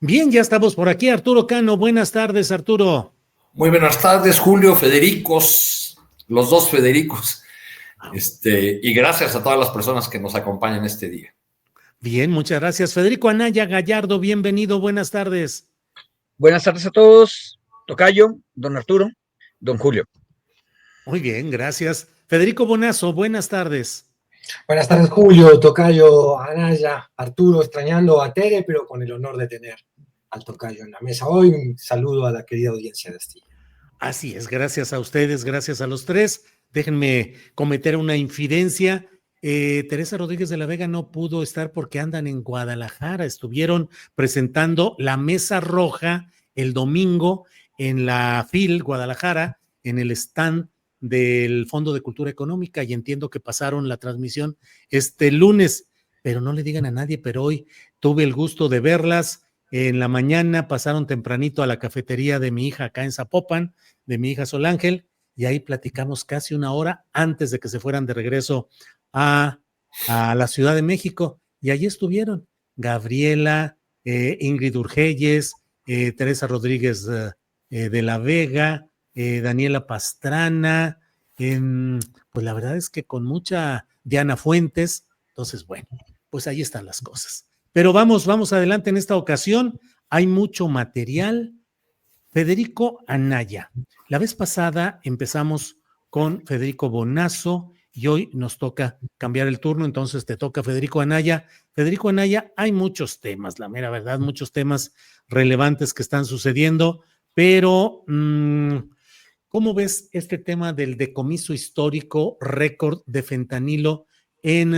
Bien, ya estamos por aquí. Arturo Cano, buenas tardes, Arturo. Muy buenas tardes, Julio, Federicos, los dos Federicos, y gracias a todas las personas que nos acompañan este día. Bien, muchas gracias. Federico Anaya Gallardo, bienvenido, buenas tardes. Buenas tardes a todos, tocayo, don Arturo, don Julio. Muy bien, gracias. Federico Bonazo, buenas tardes. Buenas tardes, Julio, tocayo, Anaya, Arturo, extrañando a Tere, pero con el honor de tener al tocayo en la mesa hoy. Un saludo a la querida audiencia de Astilla. Así es, gracias a ustedes, gracias a los tres. Déjenme cometer una infidencia. Teresa Rodríguez de la Vega no pudo estar porque andan en Guadalajara. Estuvieron presentando la Mesa Roja el domingo en la FIL Guadalajara, en el stand del Fondo de Cultura Económica, y entiendo que pasaron la transmisión este lunes, pero no le digan a nadie, pero hoy tuve el gusto de verlas. En la mañana pasaron tempranito a la cafetería de mi hija acá en Zapopan, de mi hija Sol Ángel, y ahí platicamos casi una hora antes de que se fueran de regreso a, a la Ciudad de México, y allí estuvieron Gabriela, Ingrid Urgelles, Teresa Rodríguez de la Vega, Daniela Pastrana, pues la verdad es que con mucha Diana Fuentes. Entonces, bueno, pues ahí están las cosas. Pero vamos adelante en esta ocasión. Hay mucho material. Federico Anaya. La vez pasada empezamos con Federico Bonazo y hoy nos toca cambiar el turno, entonces te toca Federico Anaya. Federico Anaya, hay muchos temas, la mera verdad, muchos temas relevantes que están sucediendo, pero ¿cómo ves este tema del decomiso histórico récord de fentanilo en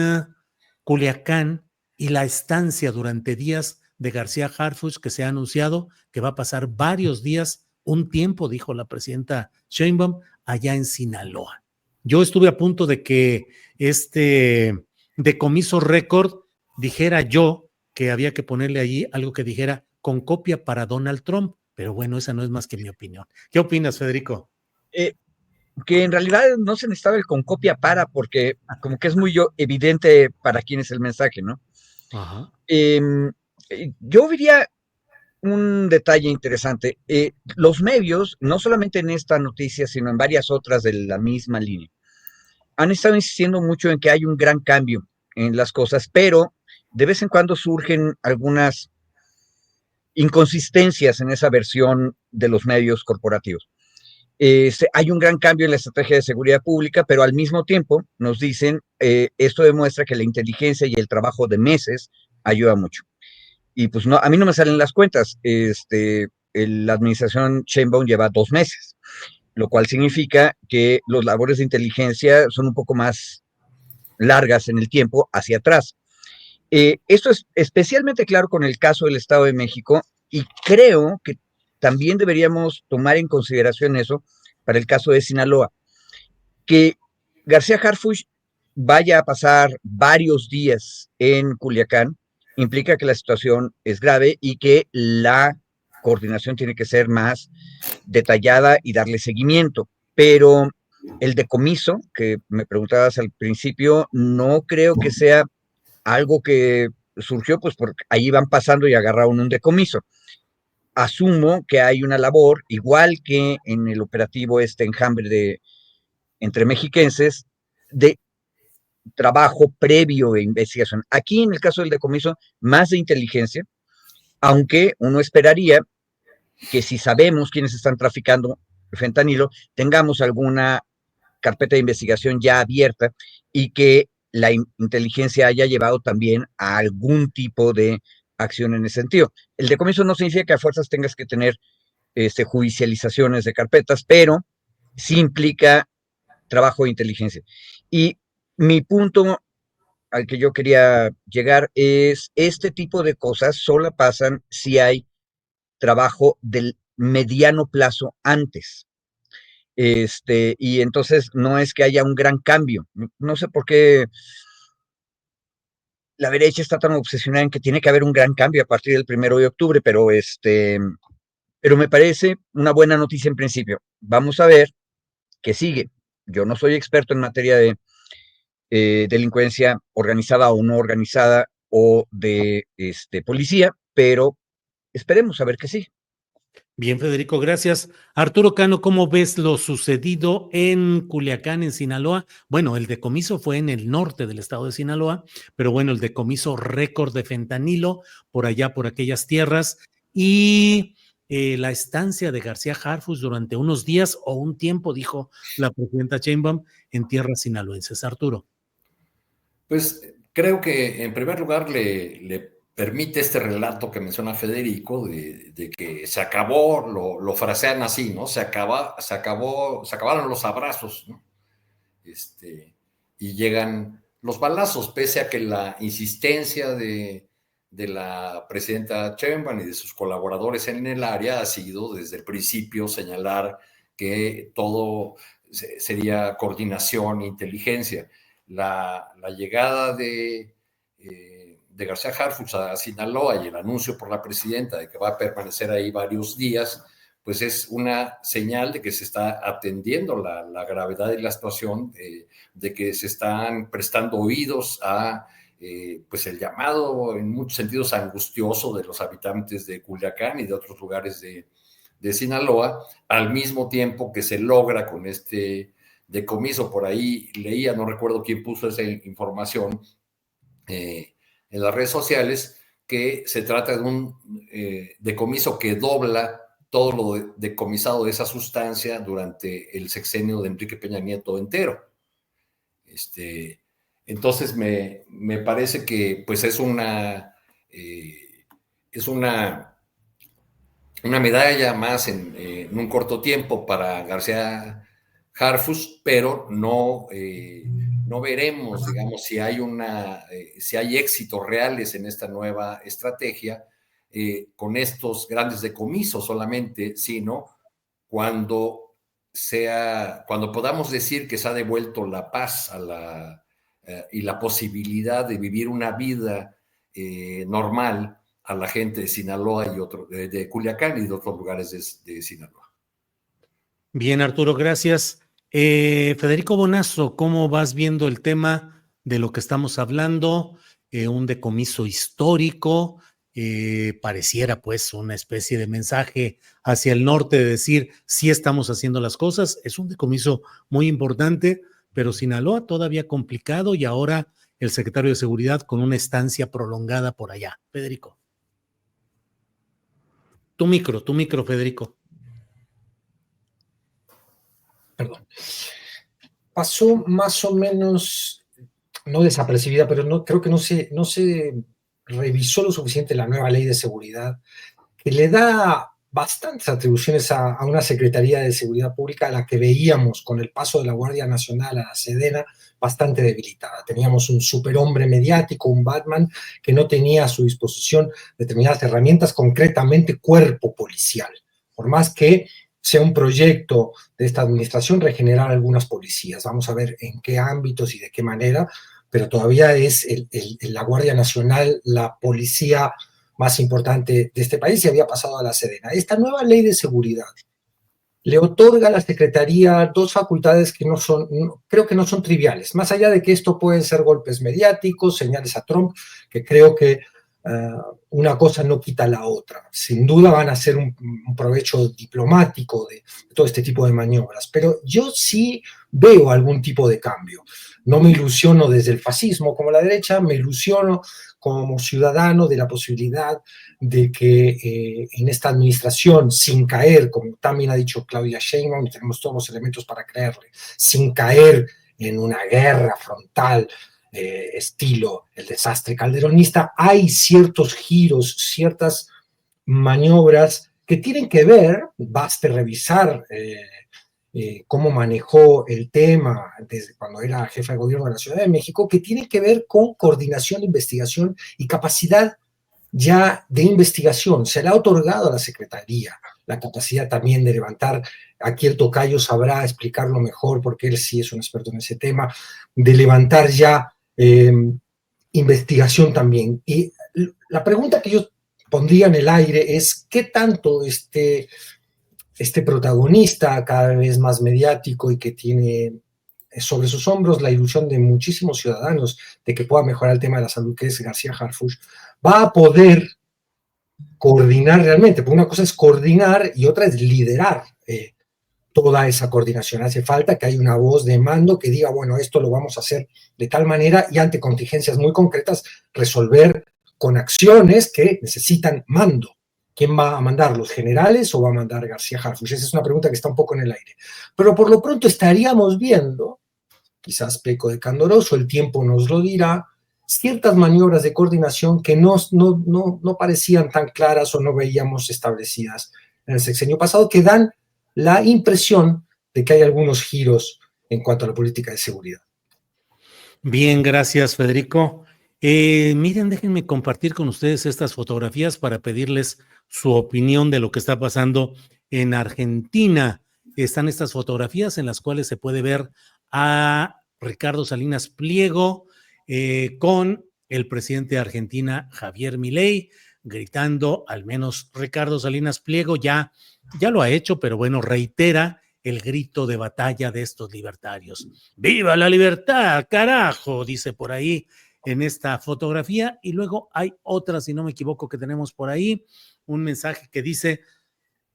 Culiacán y la estancia durante días de García Harfuch, que se ha anunciado que va a pasar varios días, un tiempo, dijo la presidenta Sheinbaum, allá en Sinaloa? Yo estuve a punto de que este decomiso récord dijera yo que había que ponerle allí algo que dijera con copia para Donald Trump, pero bueno, esa no es más que mi opinión. ¿Qué opinas, Federico? Que en realidad no se necesitaba el con copia para, porque como que es muy evidente para quién es el mensaje, ¿no? Ajá. Yo diría un detalle interesante. Los medios, no solamente en esta noticia, sino en varias otras de la misma línea, han estado insistiendo mucho en que hay un gran cambio en las cosas, pero de vez en cuando surgen algunas inconsistencias en esa versión de los medios corporativos. Hay un gran cambio en la estrategia de seguridad pública, pero al mismo tiempo nos dicen, esto demuestra que la inteligencia y el trabajo de meses ayuda mucho. Y pues no, a mí no me salen las cuentas. La administración Sheinbaum lleva 2 meses, lo cual significa que los labores de inteligencia son un poco más largas en el tiempo hacia atrás. Esto es especialmente claro con el caso del Estado de México, y creo que también deberíamos tomar en consideración eso para el caso de Sinaloa. Que García Harfuch vaya a pasar varios días en Culiacán implica que la situación es grave y que la coordinación tiene que ser más detallada y darle seguimiento. Pero el decomiso, que me preguntabas al principio, no creo que sea algo que surgió pues porque ahí van pasando y agarraron un decomiso. Asumo que hay una labor, igual que en el operativo enjambre entre mexiquenses, de trabajo previo e investigación. Aquí, en el caso del decomiso, más de inteligencia, aunque uno esperaría que si sabemos quiénes están traficando fentanilo, tengamos alguna carpeta de investigación ya abierta y que la inteligencia haya llevado también a algún tipo de acción en ese sentido. El decomiso no significa que a fuerzas tengas que tener judicializaciones de carpetas, pero sí implica trabajo de inteligencia. Y mi punto al que yo quería llegar es, este tipo de cosas solo pasan si hay trabajo del mediano plazo antes. Y entonces no es que haya un gran cambio. No sé por qué la derecha está tan obsesionada en que tiene que haber un gran cambio a partir del 1 de octubre, pero me parece una buena noticia en principio. Vamos a ver qué sigue. Yo no soy experto en materia de delincuencia organizada o no organizada o de policía, pero esperemos a ver que sí. Bien, Federico, gracias. Arturo Cano, ¿cómo ves lo sucedido en Culiacán, en Sinaloa? Bueno, el decomiso fue en el norte del estado de Sinaloa, pero bueno, el decomiso récord de fentanilo por allá, por aquellas tierras, y la estancia de García Harfuch durante unos días o un tiempo, dijo la presidenta Sheinbaum, en tierras sinaloenses. Arturo. Pues creo que en primer lugar le permite este relato que menciona Federico de que se acabó, lo frasean así, ¿no? Se acabaron los abrazos, ¿no? Y llegan los balazos, pese a que la insistencia de la presidenta Sheinbaum y de sus colaboradores en el área ha sido desde el principio señalar que todo sería coordinación e inteligencia. La llegada de García Harfuch a Sinaloa y el anuncio por la presidenta de que va a permanecer ahí varios días, pues es una señal de que se está atendiendo la gravedad de la situación, de que se están prestando oídos a pues el llamado en muchos sentidos angustioso de los habitantes de Culiacán y de otros lugares de Sinaloa, al mismo tiempo que se logra con este decomiso. Por ahí leía, no recuerdo quién puso esa información en las redes sociales, que se trata de un decomiso que dobla todo lo decomisado de esa sustancia durante el sexenio de Enrique Peña Nieto entero. Entonces me parece que pues es una medalla más en un corto tiempo para García Harfuch, pero no veremos, digamos, si hay éxitos reales en esta nueva estrategia con estos grandes decomisos solamente, sino cuando podamos decir que se ha devuelto la paz y la posibilidad de vivir una vida normal a la gente de Sinaloa y de Culiacán y de otros lugares de Sinaloa. Bien, Arturo, gracias. Federico Bonazo, ¿cómo vas viendo el tema de lo que estamos hablando? Un decomiso histórico, pareciera pues una especie de mensaje hacia el norte de decir, sí estamos haciendo las cosas, es un decomiso muy importante, pero Sinaloa todavía complicado y ahora el secretario de Seguridad con una estancia prolongada por allá. Federico. Tu micro, Federico. Perdón. Pasó más o menos, no desapercibida, pero no, creo que no se revisó lo suficiente la nueva ley de seguridad, que le da bastantes atribuciones a una Secretaría de Seguridad Pública a la que veíamos con el paso de la Guardia Nacional a la Sedena bastante debilitada. Teníamos un superhombre mediático, un Batman, que no tenía a su disposición determinadas herramientas, concretamente cuerpo policial. Por más que sea un proyecto de esta administración regenerar algunas policías. Vamos a ver en qué ámbitos y de qué manera, pero todavía es la Guardia Nacional la policía más importante de este país y había pasado a la Sedena. Esta nueva ley de seguridad le otorga a la Secretaría dos facultades que creo que no son triviales, más allá de que esto pueden ser golpes mediáticos, señales a Trump, que creo que una cosa no quita la otra. Sin duda van a ser un provecho diplomático de todo este tipo de maniobras, pero yo sí veo algún tipo de cambio. No me ilusiono desde el fascismo como la derecha, me ilusiono como ciudadano de la posibilidad de que en esta administración, sin caer, como también ha dicho Claudia Sheinbaum, y tenemos todos los elementos para creerle, sin caer en una guerra frontal, estilo el desastre calderonista, hay ciertos giros, ciertas maniobras que tienen que ver, baste revisar cómo manejó el tema desde cuando era jefe de gobierno de la Ciudad de México, que tiene que ver con coordinación, investigación y capacidad ya de investigación. Se le ha otorgado a la Secretaría la capacidad también de levantar, aquí el tocayo sabrá explicarlo mejor porque él sí es un experto en ese tema, de levantar ya investigación también. Y la pregunta que yo pondría en el aire es, ¿qué tanto este protagonista cada vez más mediático y que tiene sobre sus hombros la ilusión de muchísimos ciudadanos de que pueda mejorar el tema de la salud, que es García Harfuch, va a poder coordinar realmente, porque una cosa es coordinar y otra es liderar toda esa coordinación. Hace falta que haya una voz de mando que diga, bueno, esto lo vamos a hacer de tal manera y ante contingencias muy concretas resolver con acciones que necesitan mando. ¿Quién va a mandar, los generales o va a mandar García Harfuch? Esa es una pregunta que está un poco en el aire. Pero por lo pronto estaríamos viendo, quizás peco de candoroso, el tiempo nos lo dirá, ciertas maniobras de coordinación que no parecían tan claras o no veíamos establecidas en el sexenio pasado, que dan la impresión de que hay algunos giros en cuanto a la política de seguridad. Bien, gracias, Federico. Miren, déjenme compartir con ustedes estas fotografías para pedirles su opinión de lo que está pasando en Argentina. Están estas fotografías en las cuales se puede ver a Ricardo Salinas Pliego con el presidente de Argentina, Javier Milei, gritando, al menos Ricardo Salinas Pliego ya lo ha hecho, pero bueno, reitera el grito de batalla de estos libertarios. ¡Viva la libertad, carajo! Dice por ahí en esta fotografía. Y luego hay otra, si no me equivoco, que tenemos por ahí, un mensaje que dice: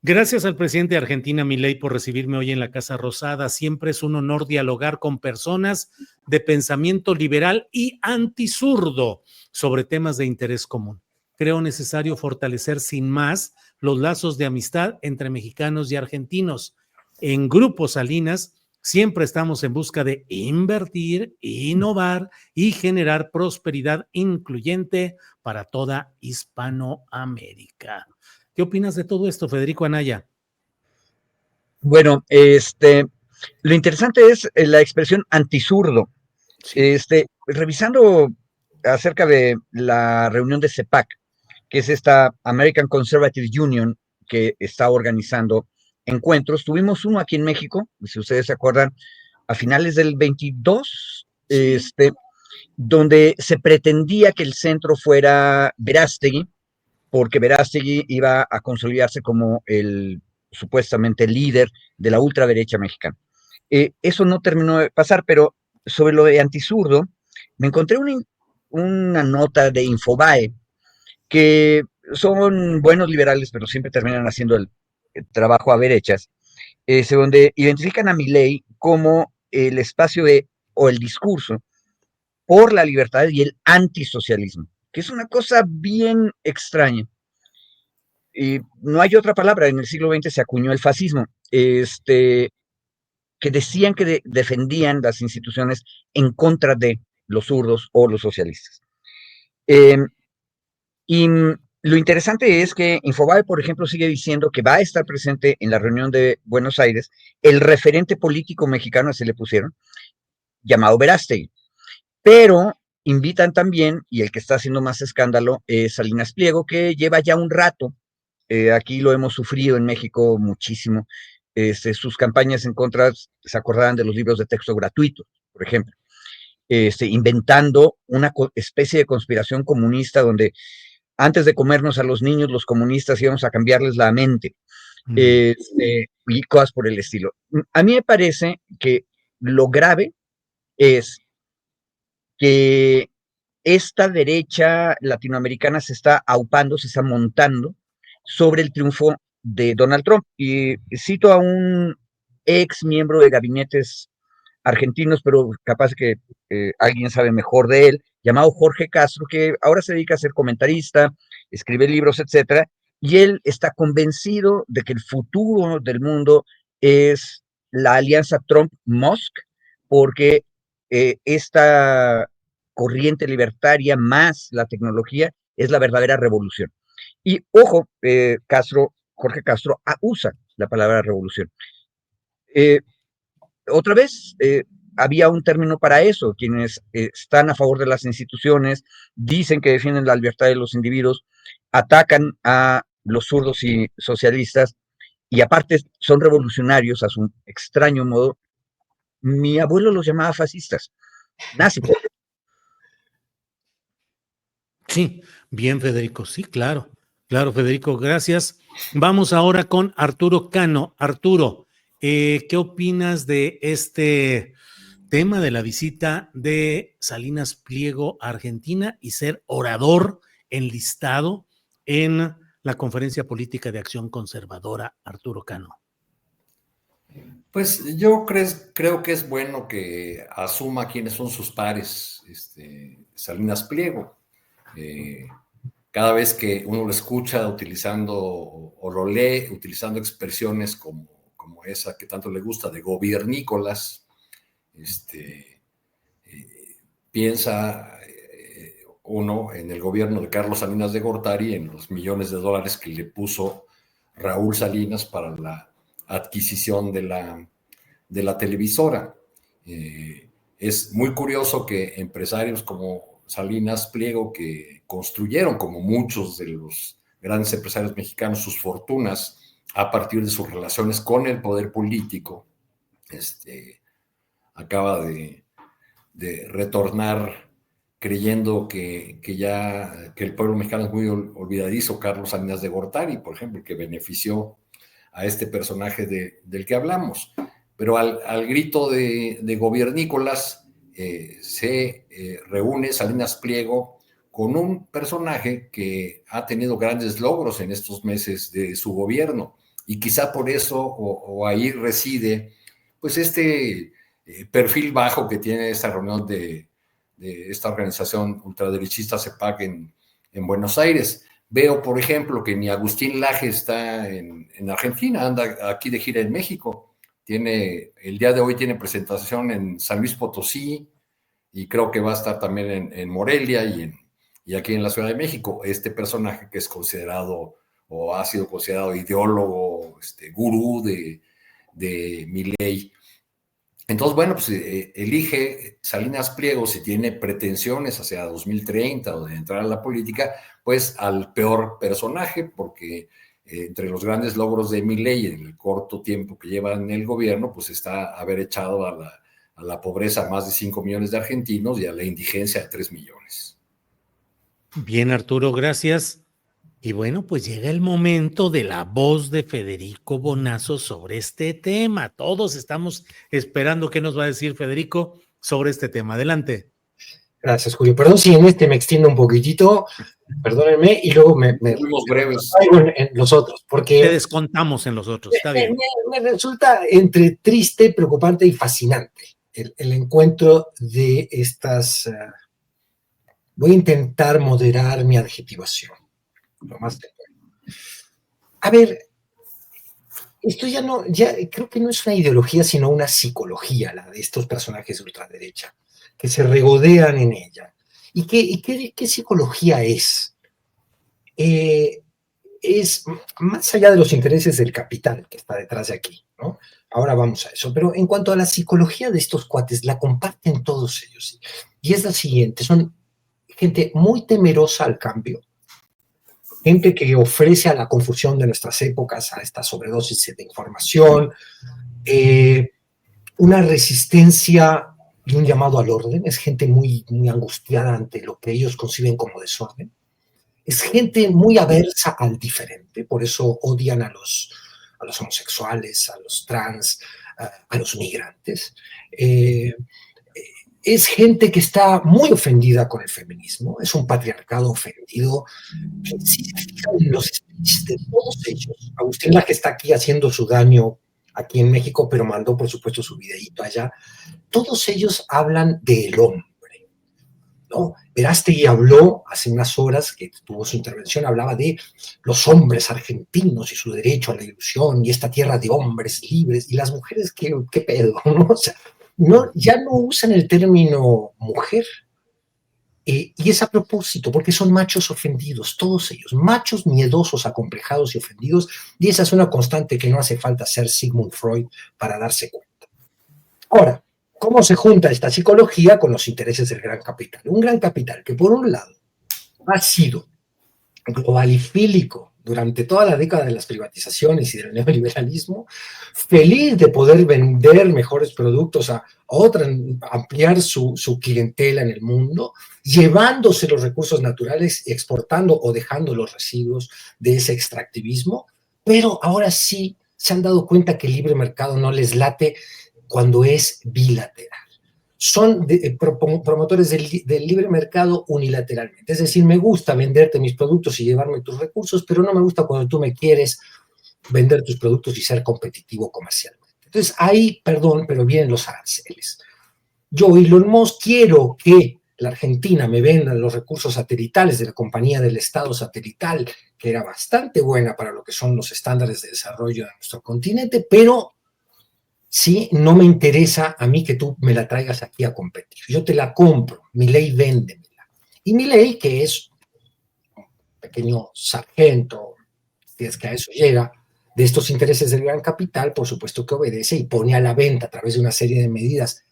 gracias al presidente de Argentina, Milei, por recibirme hoy en la Casa Rosada. Siempre es un honor dialogar con personas de pensamiento liberal y antizurdo sobre temas de interés común. Creo necesario fortalecer sin más los lazos de amistad entre mexicanos y argentinos. En Grupo Salinas siempre estamos en busca de invertir, innovar y generar prosperidad incluyente para toda Hispanoamérica. ¿Qué opinas de todo esto, Federico Anaya? Bueno, lo interesante es la expresión antizurdo. Sí. Revisando acerca de la reunión de CEPAC, que es esta American Conservative Union que está organizando encuentros. Tuvimos uno aquí en México, si ustedes se acuerdan, a finales del 22, sí, donde se pretendía que el centro fuera Verástegui, porque Verástegui iba a consolidarse como el supuestamente líder de la ultraderecha mexicana. Eso no terminó de pasar, pero sobre lo de antizurdo, me encontré una nota de Infobae, que son buenos liberales, pero siempre terminan haciendo el trabajo a derechas, donde identifican a Milei como el espacio o el discurso por la libertad y el antisocialismo, que es una cosa bien extraña. Y no hay otra palabra, en el siglo XX se acuñó el fascismo, que decían que defendían las instituciones en contra de los zurdos o los socialistas. Y lo interesante es que Infobae, por ejemplo, sigue diciendo que va a estar presente en la reunión de Buenos Aires el referente político mexicano, así le pusieron, llamado Verástegui. Pero invitan también, y el que está haciendo más escándalo es Salinas Pliego, que lleva ya un rato, aquí lo hemos sufrido en México muchísimo, sus campañas en contra, se acordarán de los libros de texto gratuitos, por ejemplo, inventando una especie de conspiración comunista donde antes de comernos a los niños, los comunistas íbamos a cambiarles la mente, y cosas por el estilo. A mí me parece que lo grave es que esta derecha latinoamericana se está aupando, se está montando sobre el triunfo de Donald Trump. Y cito a un ex miembro de gabinetes argentinos, pero capaz que alguien sabe mejor de él, llamado Jorge Castro, que ahora se dedica a ser comentarista, escribe libros, etcétera, y él está convencido de que el futuro del mundo es la alianza Trump-Musk, porque esta corriente libertaria más la tecnología es la verdadera revolución. Y ojo, Jorge Castro usa la palabra revolución. Otra vez, había un término para eso, quienes están a favor de las instituciones, dicen que defienden la libertad de los individuos, atacan a los zurdos y socialistas, y aparte son revolucionarios a su extraño modo. Mi abuelo los llamaba fascistas, nazis. Sí, bien, Federico. Sí, claro. Claro, Federico, gracias. Vamos ahora con Arturo Cano. Arturo, ¿qué opinas de este tema de la visita de Salinas Pliego a Argentina y ser orador enlistado en la Conferencia Política de Acción Conservadora, Arturo Cano? Pues yo creo que es bueno que asuma quiénes son sus pares, Salinas Pliego. Cada vez que uno lo escucha utilizando o lo lee, utilizando expresiones como esa que tanto le gusta, de gobiernícolas, piensa uno en el gobierno de Carlos Salinas de Gortari, en los millones de dólares que le puso Raúl Salinas para la adquisición de la televisora. Es muy curioso que empresarios como Salinas Pliego, que construyeron, como muchos de los grandes empresarios mexicanos, sus fortunas a partir de sus relaciones con el poder político, acaba de retornar creyendo que el pueblo mexicano es muy olvidadizo. Carlos Salinas de Gortari, por ejemplo, que benefició a este personaje del que hablamos. Pero al grito de gobiernícolas se reúne Salinas Pliego con un personaje que ha tenido grandes logros en estos meses de su gobierno, y quizá por eso o ahí reside pues perfil bajo que tiene esta reunión de esta organización ultraderechista CEPAC en Buenos Aires. Veo, por ejemplo, que ni Agustín Laje está en Argentina, anda aquí de gira en México. El día de hoy tiene presentación en San Luis Potosí, y creo que va a estar también en Morelia y aquí en la Ciudad de México. Este personaje que es considerado o ha sido considerado ideólogo, gurú de Milei. Entonces, bueno, pues elige Salinas Pliego, si tiene pretensiones hacia 2030 o de entrar a la política, pues al peor personaje, porque entre los grandes logros de Milei en el corto tiempo que lleva en el gobierno, pues está haber echado a la pobreza a más de 5 millones de argentinos y a la indigencia de 3 millones. Bien, Arturo, gracias. Y bueno, pues llega el momento de la voz de Federico Bonazo sobre este tema. Todos estamos esperando qué nos va a decir Federico sobre este tema. Adelante. Gracias, Julio. Perdón si en me extiendo un poquitito, perdónenme, y luego fuimos breves en los otros, porque te descontamos en los otros, está bien. Me resulta entre triste, preocupante y fascinante el encuentro de estas. Voy a intentar moderar mi adjetivación. Lo más a ver, esto ya creo que no es una ideología, sino una psicología, la de estos personajes de ultraderecha, que se regodean en ella. ¿Y qué psicología es? Es más allá de los intereses del capital que está detrás de aquí, ¿no? Ahora vamos a eso. Pero en cuanto a la psicología de estos cuates, la comparten todos ellos. Y es la siguiente: son gente muy temerosa al cambio, gente que ofrece a la confusión de nuestras épocas, a esta sobredosis de información, una resistencia y un llamado al orden. Es gente muy, muy angustiada ante lo que ellos conciben como desorden. Es gente muy aversa al diferente, por eso odian a los homosexuales, a los trans, a los migrantes. Es gente que está muy ofendida con el feminismo, es un patriarcado ofendido. Si se fijan en los speeches de todos ellos, Agustín Laje está aquí haciendo su daño aquí en México, pero mandó por supuesto su videíto allá. Todos ellos hablan del hombre, ¿no? Verástegui habló hace unas horas que tuvo su intervención, hablaba de los hombres argentinos y su derecho a la ilusión y esta tierra de hombres libres, y las mujeres, ¿qué pedo? ¿No? O sea, ya no usan el término mujer. Y es a propósito, porque son machos ofendidos, todos ellos, machos miedosos, acomplejados y ofendidos, y esa es una constante que no hace falta ser Sigmund Freud para darse cuenta. Ahora, ¿cómo se junta esta psicología con los intereses del gran capital? Un gran capital que, por un lado, ha sido globalifílico durante toda la década de las privatizaciones y del neoliberalismo, feliz de poder vender mejores productos a otra, ampliar su clientela en el mundo, llevándose los recursos naturales, exportando o dejando los residuos de ese extractivismo, pero ahora sí se han dado cuenta que el libre mercado no les late cuando es bilateral. son promotores del libre mercado unilateralmente. Es decir, me gusta venderte mis productos y llevarme tus recursos, pero no me gusta cuando tú me quieres vender tus productos y ser competitivo comercialmente. Entonces, ahí, perdón, pero vienen los aranceles. Yo, Elon Musk, quiero que la Argentina me venda los recursos satelitales de la compañía del Estado satelital, que era bastante buena para lo que son los estándares de desarrollo de nuestro continente, pero sí, no me interesa a mí que tú me la traigas aquí a competir. Yo te la compro, Milei, véndemela. Y Milei, que es un pequeño sargento, si es que a eso llega, de estos intereses del gran capital, por supuesto que obedece y pone a la venta a través de una serie de medidas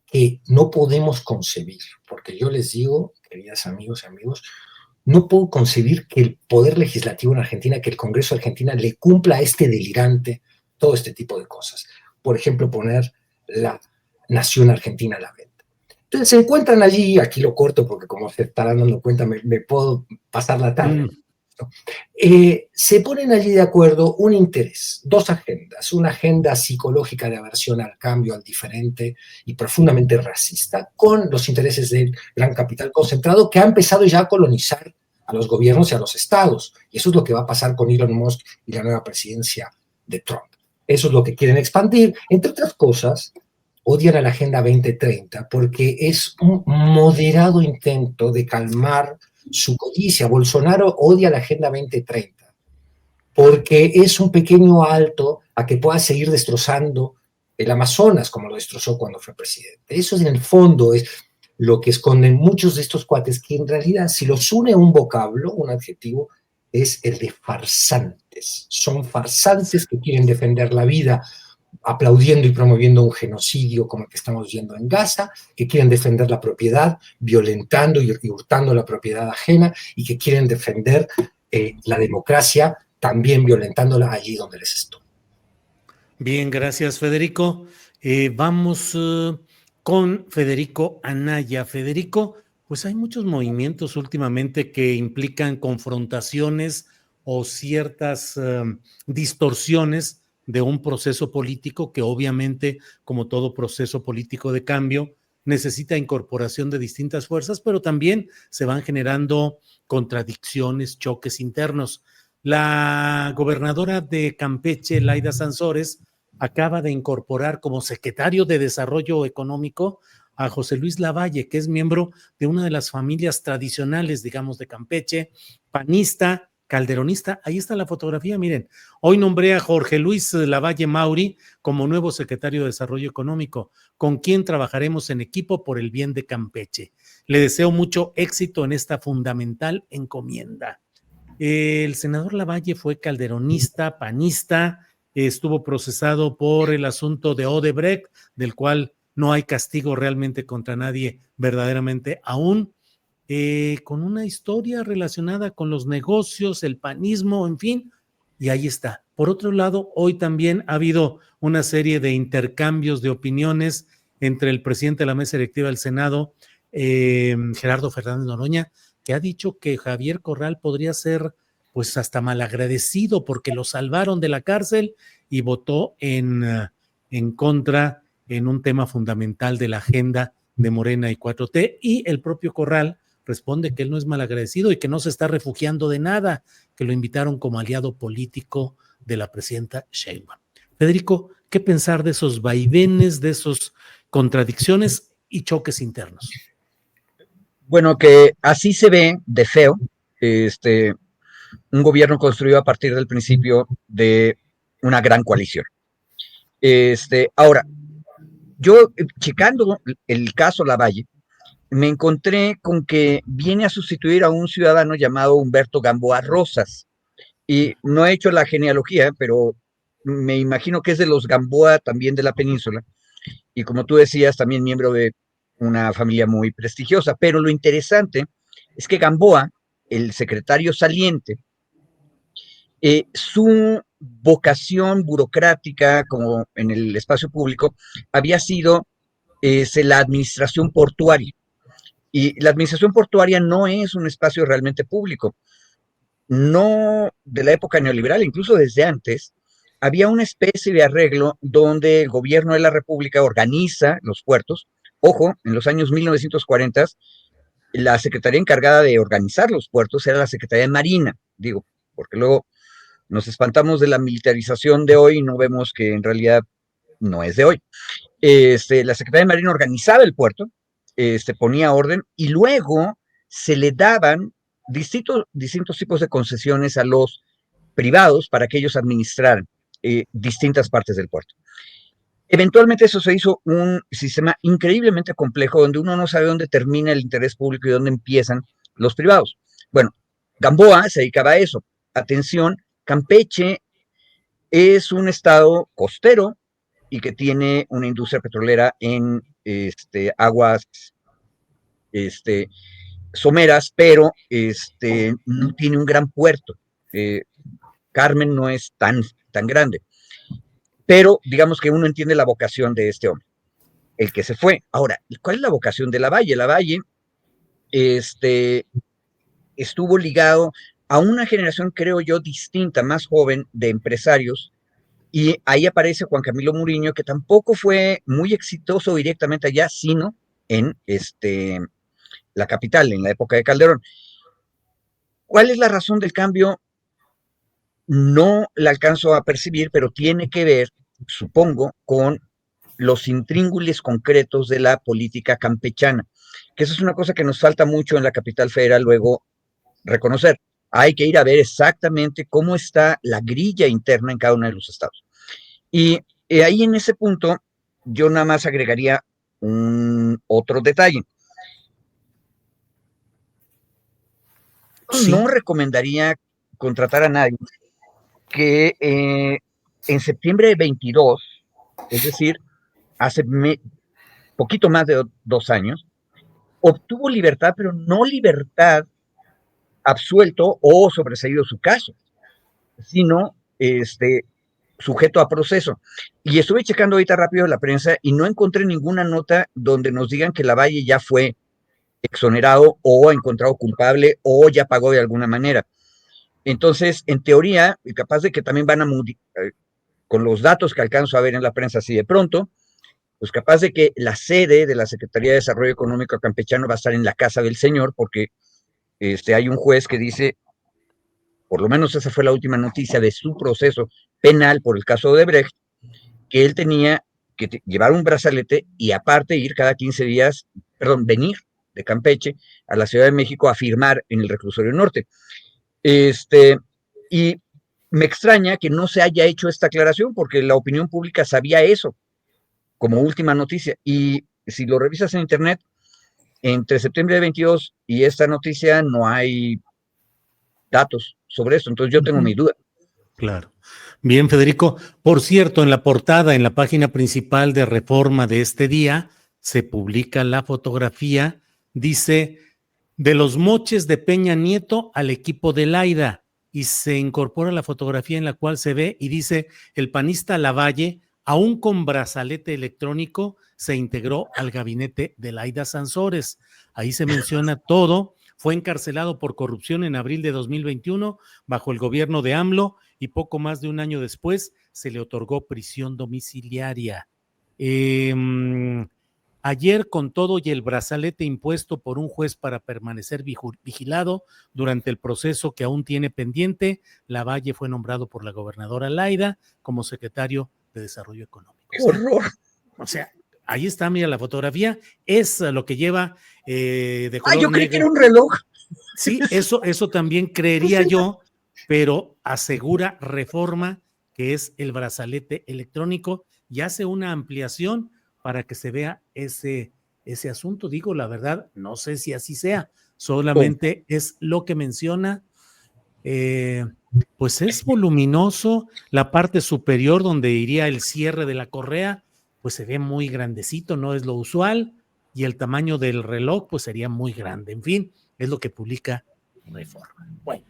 que no podemos concebir, porque yo les digo, queridas amigos y amigos, no puedo concebir que el poder legislativo en Argentina, que el Congreso de Argentina le cumpla a este delirante todo este tipo de cosas. Por ejemplo, poner la nación argentina a la venta. Entonces se encuentran allí, aquí lo corto porque como se estarán dando cuenta me puedo pasar la tarde. Se ponen allí de acuerdo un interés, dos agendas, una agenda psicológica de aversión al cambio, al diferente y profundamente racista, con los intereses del gran capital concentrado que ha empezado ya a colonizar a los gobiernos y a los estados. Y eso es lo que va a pasar con Elon Musk y la nueva presidencia de Trump. Eso es lo que quieren expandir. Entre otras cosas, odian a la Agenda 2030 porque es un moderado intento de calmar su codicia. Bolsonaro odia la Agenda 2030 porque es un pequeño alto a que pueda seguir destrozando el Amazonas como lo destrozó cuando fue presidente. Eso en el fondo es lo que esconden muchos de estos cuates, que en realidad si los une un vocablo, un adjetivo, es el de farsantes. Son farsantes que quieren defender la vida aplaudiendo y promoviendo un genocidio como el que estamos viendo en Gaza, que quieren defender la propiedad, violentando y hurtando la propiedad ajena, y que quieren defender la democracia, también violentándola allí donde les estoy. Bien, gracias, Federico. Vamos con Federico Anaya. Federico, pues hay muchos movimientos últimamente que implican confrontaciones o ciertas distorsiones de un proceso político que obviamente, como todo proceso político de cambio, necesita incorporación de distintas fuerzas, pero también se van generando contradicciones, choques internos. La gobernadora de Campeche, Laida Sansores, acaba de incorporar como secretario de Desarrollo Económico a José Luis Lavalle, que es miembro de una de las familias tradicionales, digamos, de Campeche, panista, calderonista. Ahí está la fotografía, miren. Hoy nombré a Jorge Luis Lavalle Mauri como nuevo secretario de Desarrollo Económico, con quien trabajaremos en equipo por el bien de Campeche. Le deseo mucho éxito en esta fundamental encomienda. El senador Lavalle fue calderonista, panista, estuvo procesado por el asunto de Odebrecht, del cual no hay castigo realmente contra nadie verdaderamente aún, con una historia relacionada con los negocios, el panismo, en fin, y ahí está. Por otro lado, hoy también ha habido una serie de intercambios de opiniones entre el presidente de la mesa directiva del Senado, Gerardo Fernández Noroña, que ha dicho que Javier Corral podría ser pues hasta malagradecido porque lo salvaron de la cárcel y votó en contra en un tema fundamental de la agenda de Morena y 4T, y el propio Corral responde que él no es malagradecido y que no se está refugiando de nada, que lo invitaron como aliado político de la presidenta Sheinbaum. Federico, ¿qué pensar de esos vaivenes, de esas contradicciones y choques internos? Bueno, que así se ve de feo un gobierno construido a partir del principio de una gran coalición. Ahora, yo checando el caso Lavalle, me encontré con que viene a sustituir a un ciudadano llamado Humberto Gamboa Rosas. Y no he hecho la genealogía, pero me imagino que es de los Gamboa también de la península. Y como tú decías, también miembro de una familia muy prestigiosa. Pero lo interesante es que Gamboa, el secretario saliente, su vocación burocrática, como en el espacio público, había sido la administración portuaria. Y la administración portuaria no es un espacio realmente público. No de la época neoliberal, incluso desde antes, había una especie de arreglo donde el gobierno de la República organiza los puertos Ojo, en los años 1940, la secretaría encargada de organizar los puertos era la Secretaría de Marina, digo, porque luego nos espantamos de la militarización de hoy y no vemos que en realidad no es de hoy. La Secretaría de Marina organizaba el puerto, ponía orden y luego se le daban distintos tipos de concesiones a los privados para que ellos administraran distintas partes del puerto. Eventualmente eso se hizo un sistema increíblemente complejo donde uno no sabe dónde termina el interés público y dónde empiezan los privados. Bueno, Gamboa se dedicaba a eso. Atención, Campeche es un estado costero y que tiene una industria petrolera en aguas someras, pero no tiene un gran puerto. Carmen no es tan grande. Pero digamos que uno entiende la vocación de este hombre, el que se fue. Ahora, ¿cuál es la vocación de Lavalle? Lavalle estuvo ligado a una generación, creo yo, distinta, más joven, de empresarios, y ahí aparece Juan Camilo Muriño, que tampoco fue muy exitoso directamente allá, sino en la capital, en la época de Calderón. ¿Cuál es la razón del cambio? No la alcanzo a percibir, pero tiene que ver, supongo, con los intríngulis concretos de la política campechana, que eso es una cosa que nos falta mucho en la capital federal luego reconocer. Hay que ir a ver exactamente cómo está la grilla interna en cada uno de los estados. Y ahí en ese punto yo nada más agregaría otro detalle. Sí. No recomendaría contratar a nadie que en septiembre de 22, es decir, hace poquito más de 2 años, obtuvo libertad, pero no libertad absuelto o sobreseído su caso, sino sujeto a proceso. Y estuve checando ahorita rápido la prensa y no encontré ninguna nota donde nos digan que Lavalle ya fue exonerado o encontrado culpable o ya pagó de alguna manera. Entonces, en teoría, y capaz de que también van a, con los datos que alcanzo a ver en la prensa así de pronto, pues capaz de que la sede de la Secretaría de Desarrollo Económico Campechano va a estar en la casa del señor, porque hay un juez que dice, por lo menos esa fue la última noticia de su proceso penal por el caso de Odebrecht, que él tenía que llevar un brazalete y aparte ir cada 15 días, venir de Campeche a la Ciudad de México a firmar en el reclusorio norte. Y me extraña que no se haya hecho esta aclaración porque la opinión pública sabía eso como última noticia. Y si lo revisas en internet, entre septiembre de 22 y esta noticia no hay datos sobre esto. Entonces yo tengo mi duda. Claro. Bien, Federico. Por cierto, en la portada, en la página principal de Reforma de este día, se publica la fotografía, dice, de los moches de Peña Nieto al equipo de Laida, y se incorpora la fotografía en la cual se ve y dice, el panista Lavalle, aún con brazalete electrónico, se integró al gabinete de Laida Sansores. Ahí se menciona todo. Fue encarcelado por corrupción en abril de 2021 bajo el gobierno de AMLO y poco más de un año después se le otorgó prisión domiciliaria. Ayer, con todo y el brazalete impuesto por un juez para permanecer vigilado durante el proceso que aún tiene pendiente, Lavalle fue nombrado por la gobernadora Laida como secretario de Desarrollo Económico. ¡Qué horror! O sea, ahí está, mira la fotografía, es lo que lleva de color yo creí negro. que era un reloj. Sí, eso también creería yo, pero asegura Reforma que es el brazalete electrónico y hace una ampliación para que se vea ese asunto. Digo, la verdad, no sé si así sea, solamente es lo que menciona. Pues es voluminoso, la parte superior donde iría el cierre de la correa, pues se ve muy grandecito, no es lo usual, y el tamaño del reloj pues sería muy grande. En fin, es lo que publica Reforma. Bueno,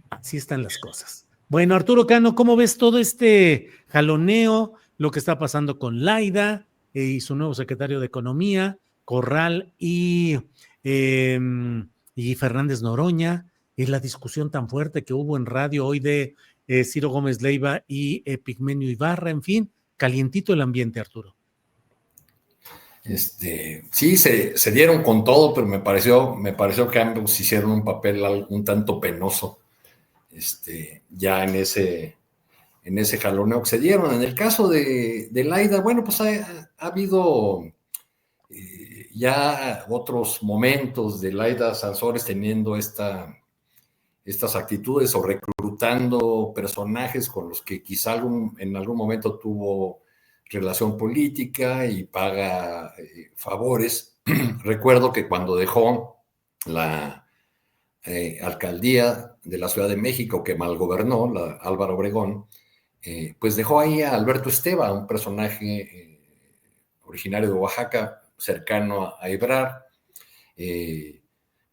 así están las cosas. Bueno, Arturo Cano, ¿cómo ves todo este jaloneo, lo que está pasando con Laida y su nuevo secretario de Economía, Corral y Fernández Noroña? Es la discusión tan fuerte que hubo en radio hoy de Ciro Gómez Leiva y Epigmenio Ibarra, en fin, calientito el ambiente, Arturo. Sí, se dieron con todo, pero me pareció que ambos hicieron un papel un tanto penoso, ya en ese jaloneo que se dieron. En el caso de Laida, bueno, pues ha habido ya otros momentos de Laida Sansores teniendo estas actitudes o reclutando personajes con los que quizá en algún momento tuvo relación política y paga favores. Recuerdo que cuando dejó la alcaldía de la Ciudad de México, que malgobernó, Álvaro Obregón, pues dejó ahí a Alberto Esteva, un personaje originario de Oaxaca, cercano a Ebrard.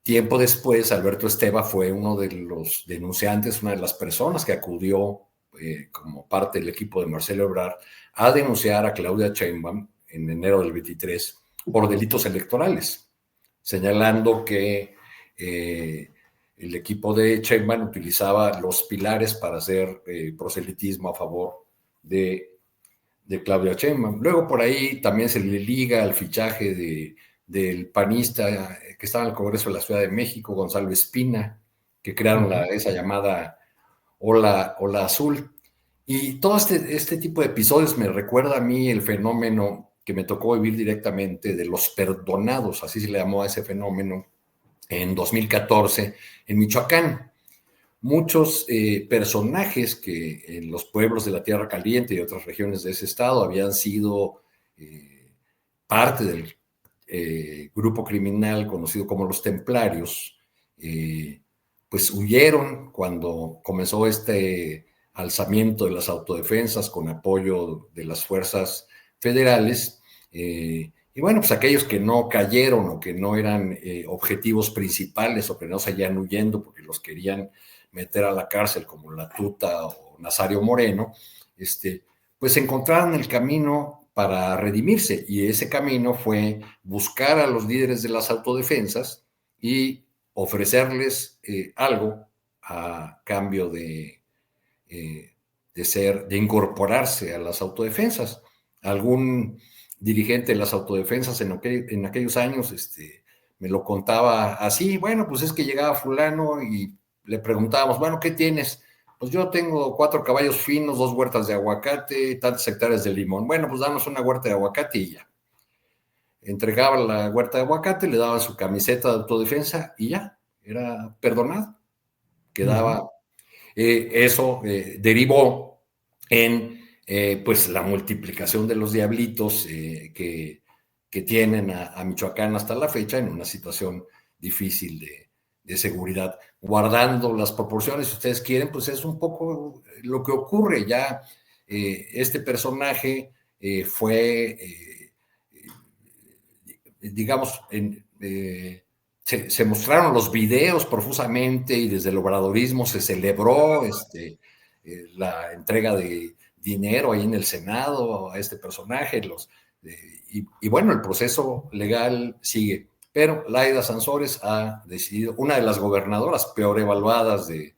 Tiempo después, Alberto Esteva fue uno de los denunciantes, una de las personas que acudió como parte del equipo de Marcelo Ebrard a denunciar a Claudia Sheinbaum en enero del 23 por delitos electorales, señalando que el equipo de Sheinbaum utilizaba los pilares para hacer proselitismo a favor de Claudia Sheinbaum. Luego por ahí también se le liga al fichaje del panista que estaba en el Congreso de la Ciudad de México, Gonzalo Espina, que crearon esa llamada Ola Azul. Y todo este tipo de episodios me recuerda a mí el fenómeno que me tocó vivir directamente de los perdonados, así se le llamó a ese fenómeno, en 2014 en Michoacán. Muchos personajes que en los pueblos de la Tierra Caliente y otras regiones de ese estado habían sido parte del grupo criminal conocido como los Templarios, pues huyeron cuando comenzó este alzamiento de las autodefensas con apoyo de las fuerzas federales. Y bueno, pues aquellos que no cayeron o que no eran objetivos principales o que no salían huyendo porque los querían meter a la cárcel como La Tuta o Nazario Moreno, pues encontraron el camino para redimirse, y ese camino fue buscar a los líderes de las autodefensas y ofrecerles algo a cambio de incorporarse a las autodefensas. Algún dirigente de las autodefensas en aquellos años me lo contaba así: bueno, pues es que llegaba fulano y le preguntábamos, bueno, ¿qué tienes? Pues yo tengo 4 caballos finos, 2 huertas de aguacate, tantas hectáreas de limón. Bueno, pues danos una huerta de aguacate y ya. Entregaba la huerta de aguacate, le daban su camiseta de autodefensa y ya, era perdonado. Quedaba. Eso derivó en pues la multiplicación de los diablitos que tienen a Michoacán hasta la fecha en una situación difícil de seguridad. Guardando las proporciones, si ustedes quieren, pues es un poco lo que ocurre ya. Este personaje fue, digamos, se mostraron los videos profusamente y desde el obradorismo se celebró la entrega de dinero ahí en el Senado a este personaje. Y bueno, el proceso legal sigue. Pero Laida Sansores ha decidido, una de las gobernadoras peor evaluadas de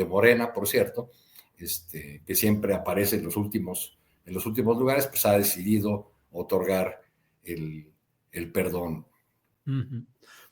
Morena, por cierto, que siempre aparece en los últimos lugares, pues ha decidido otorgar el perdón.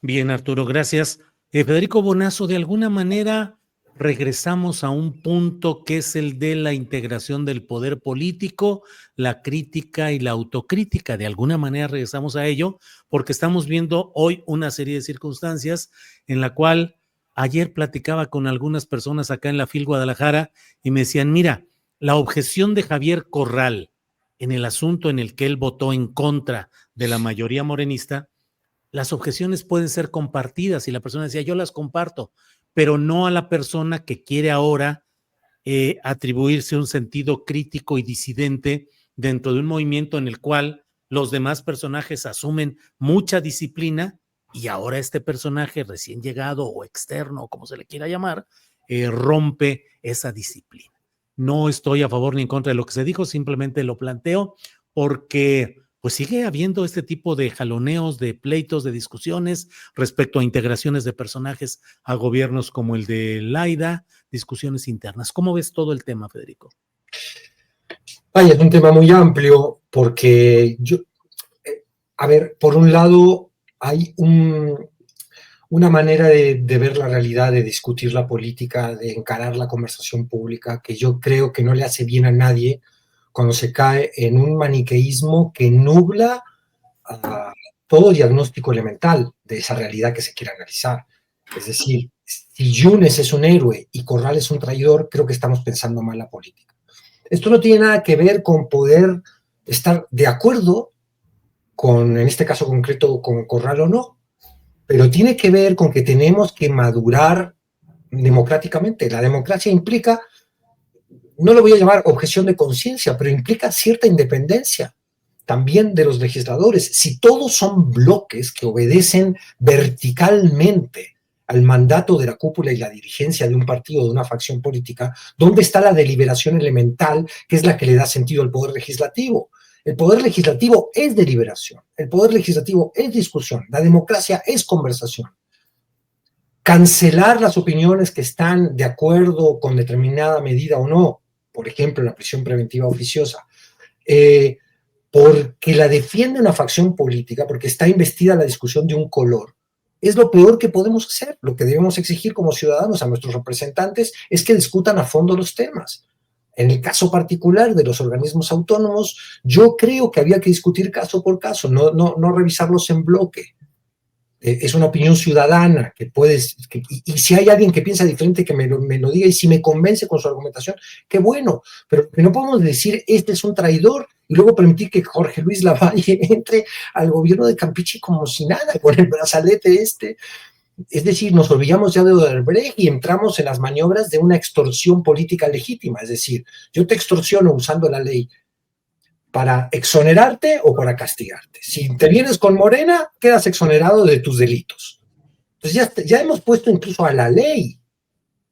Bien, Arturo, gracias. Federico Bonazo, de alguna manera regresamos a un punto que es el de la integración del poder político, la crítica y la autocrítica. De alguna manera regresamos a ello porque estamos viendo hoy una serie de circunstancias en la cual ayer platicaba con algunas personas acá en la FIL Guadalajara y me decían, mira, la objeción de Javier Corral en el asunto en el que él votó en contra de la mayoría morenista, las objeciones pueden ser compartidas y la persona decía, yo las comparto, pero no a la persona que quiere ahora atribuirse un sentido crítico y disidente dentro de un movimiento en el cual los demás personajes asumen mucha disciplina y ahora este personaje recién llegado o externo, como se le quiera llamar, rompe esa disciplina. No estoy a favor ni en contra de lo que se dijo, simplemente lo planteo porque pues sigue habiendo este tipo de jaloneos, de pleitos, de discusiones respecto a integraciones de personajes a gobiernos como el de Laida, discusiones internas. ¿Cómo ves todo el tema, Federico? Vaya, es un tema muy amplio porque A ver, por un lado, hay una manera de ver la realidad, de discutir la política, de encarar la conversación pública, que yo creo que no le hace bien a nadie cuando se cae en un maniqueísmo que nubla todo diagnóstico elemental de esa realidad que se quiere analizar. Es decir, si Yunes es un héroe y Corral es un traidor, creo que estamos pensando mal la política. Esto no tiene nada que ver con poder estar de acuerdo con, en este caso concreto, con Corral o no, pero tiene que ver con que tenemos que madurar democráticamente. La democracia implica, no lo voy a llamar objeción de conciencia, pero implica cierta independencia también de los legisladores. Si todos son bloques que obedecen verticalmente al mandato de la cúpula y la dirigencia de un partido, de una facción política, ¿dónde está la deliberación elemental, que es la que le da sentido al poder legislativo? El poder legislativo es deliberación, el poder legislativo es discusión, la democracia es conversación. Cancelar las opiniones que están de acuerdo con determinada medida o no, por ejemplo, la prisión preventiva oficiosa, porque la defiende una facción política, porque está investida la discusión de un color, es lo peor que podemos hacer. Lo que debemos exigir como ciudadanos a nuestros representantes es que discutan a fondo los temas. En el caso particular de los organismos autónomos, yo creo que había que discutir caso por caso, no revisarlos en bloque. Es una opinión ciudadana que puedes, y si hay alguien que piensa diferente, que me lo diga, y si me convence con su argumentación, qué bueno, pero no podemos decir, este es un traidor, y luego permitir que Jorge Luis Lavalle entre al gobierno de Campeche como si nada, con el brazalete este. Es decir, nos olvidamos ya de Odebrecht y entramos en las maniobras de una extorsión política legítima, es decir, yo te extorsiono usando la ley para exonerarte o para castigarte. Si intervienes con Morena, quedas exonerado de tus delitos. Entonces ya hemos puesto incluso a la ley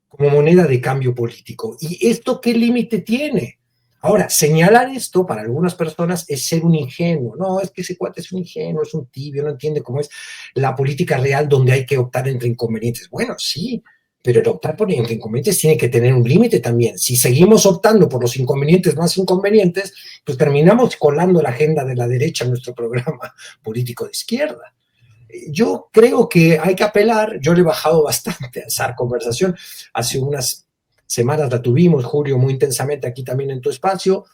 como moneda de cambio político. ¿Y esto qué límite tiene? Ahora, señalar esto para algunas personas es ser un ingenuo. No, es que ese cuate es un ingenuo, es un tibio, no entiende cómo es la política real donde hay que optar entre inconvenientes. Bueno, sí, pero el optar por entre inconvenientes tiene que tener un límite también. Si seguimos optando por los inconvenientes más inconvenientes, pues terminamos colando la agenda de la derecha en nuestro programa político de izquierda. Yo creo que hay que apelar, yo le he bajado bastante a esa conversación, hace unas semanas la tuvimos, Julio, muy intensamente aquí también en tu espacio,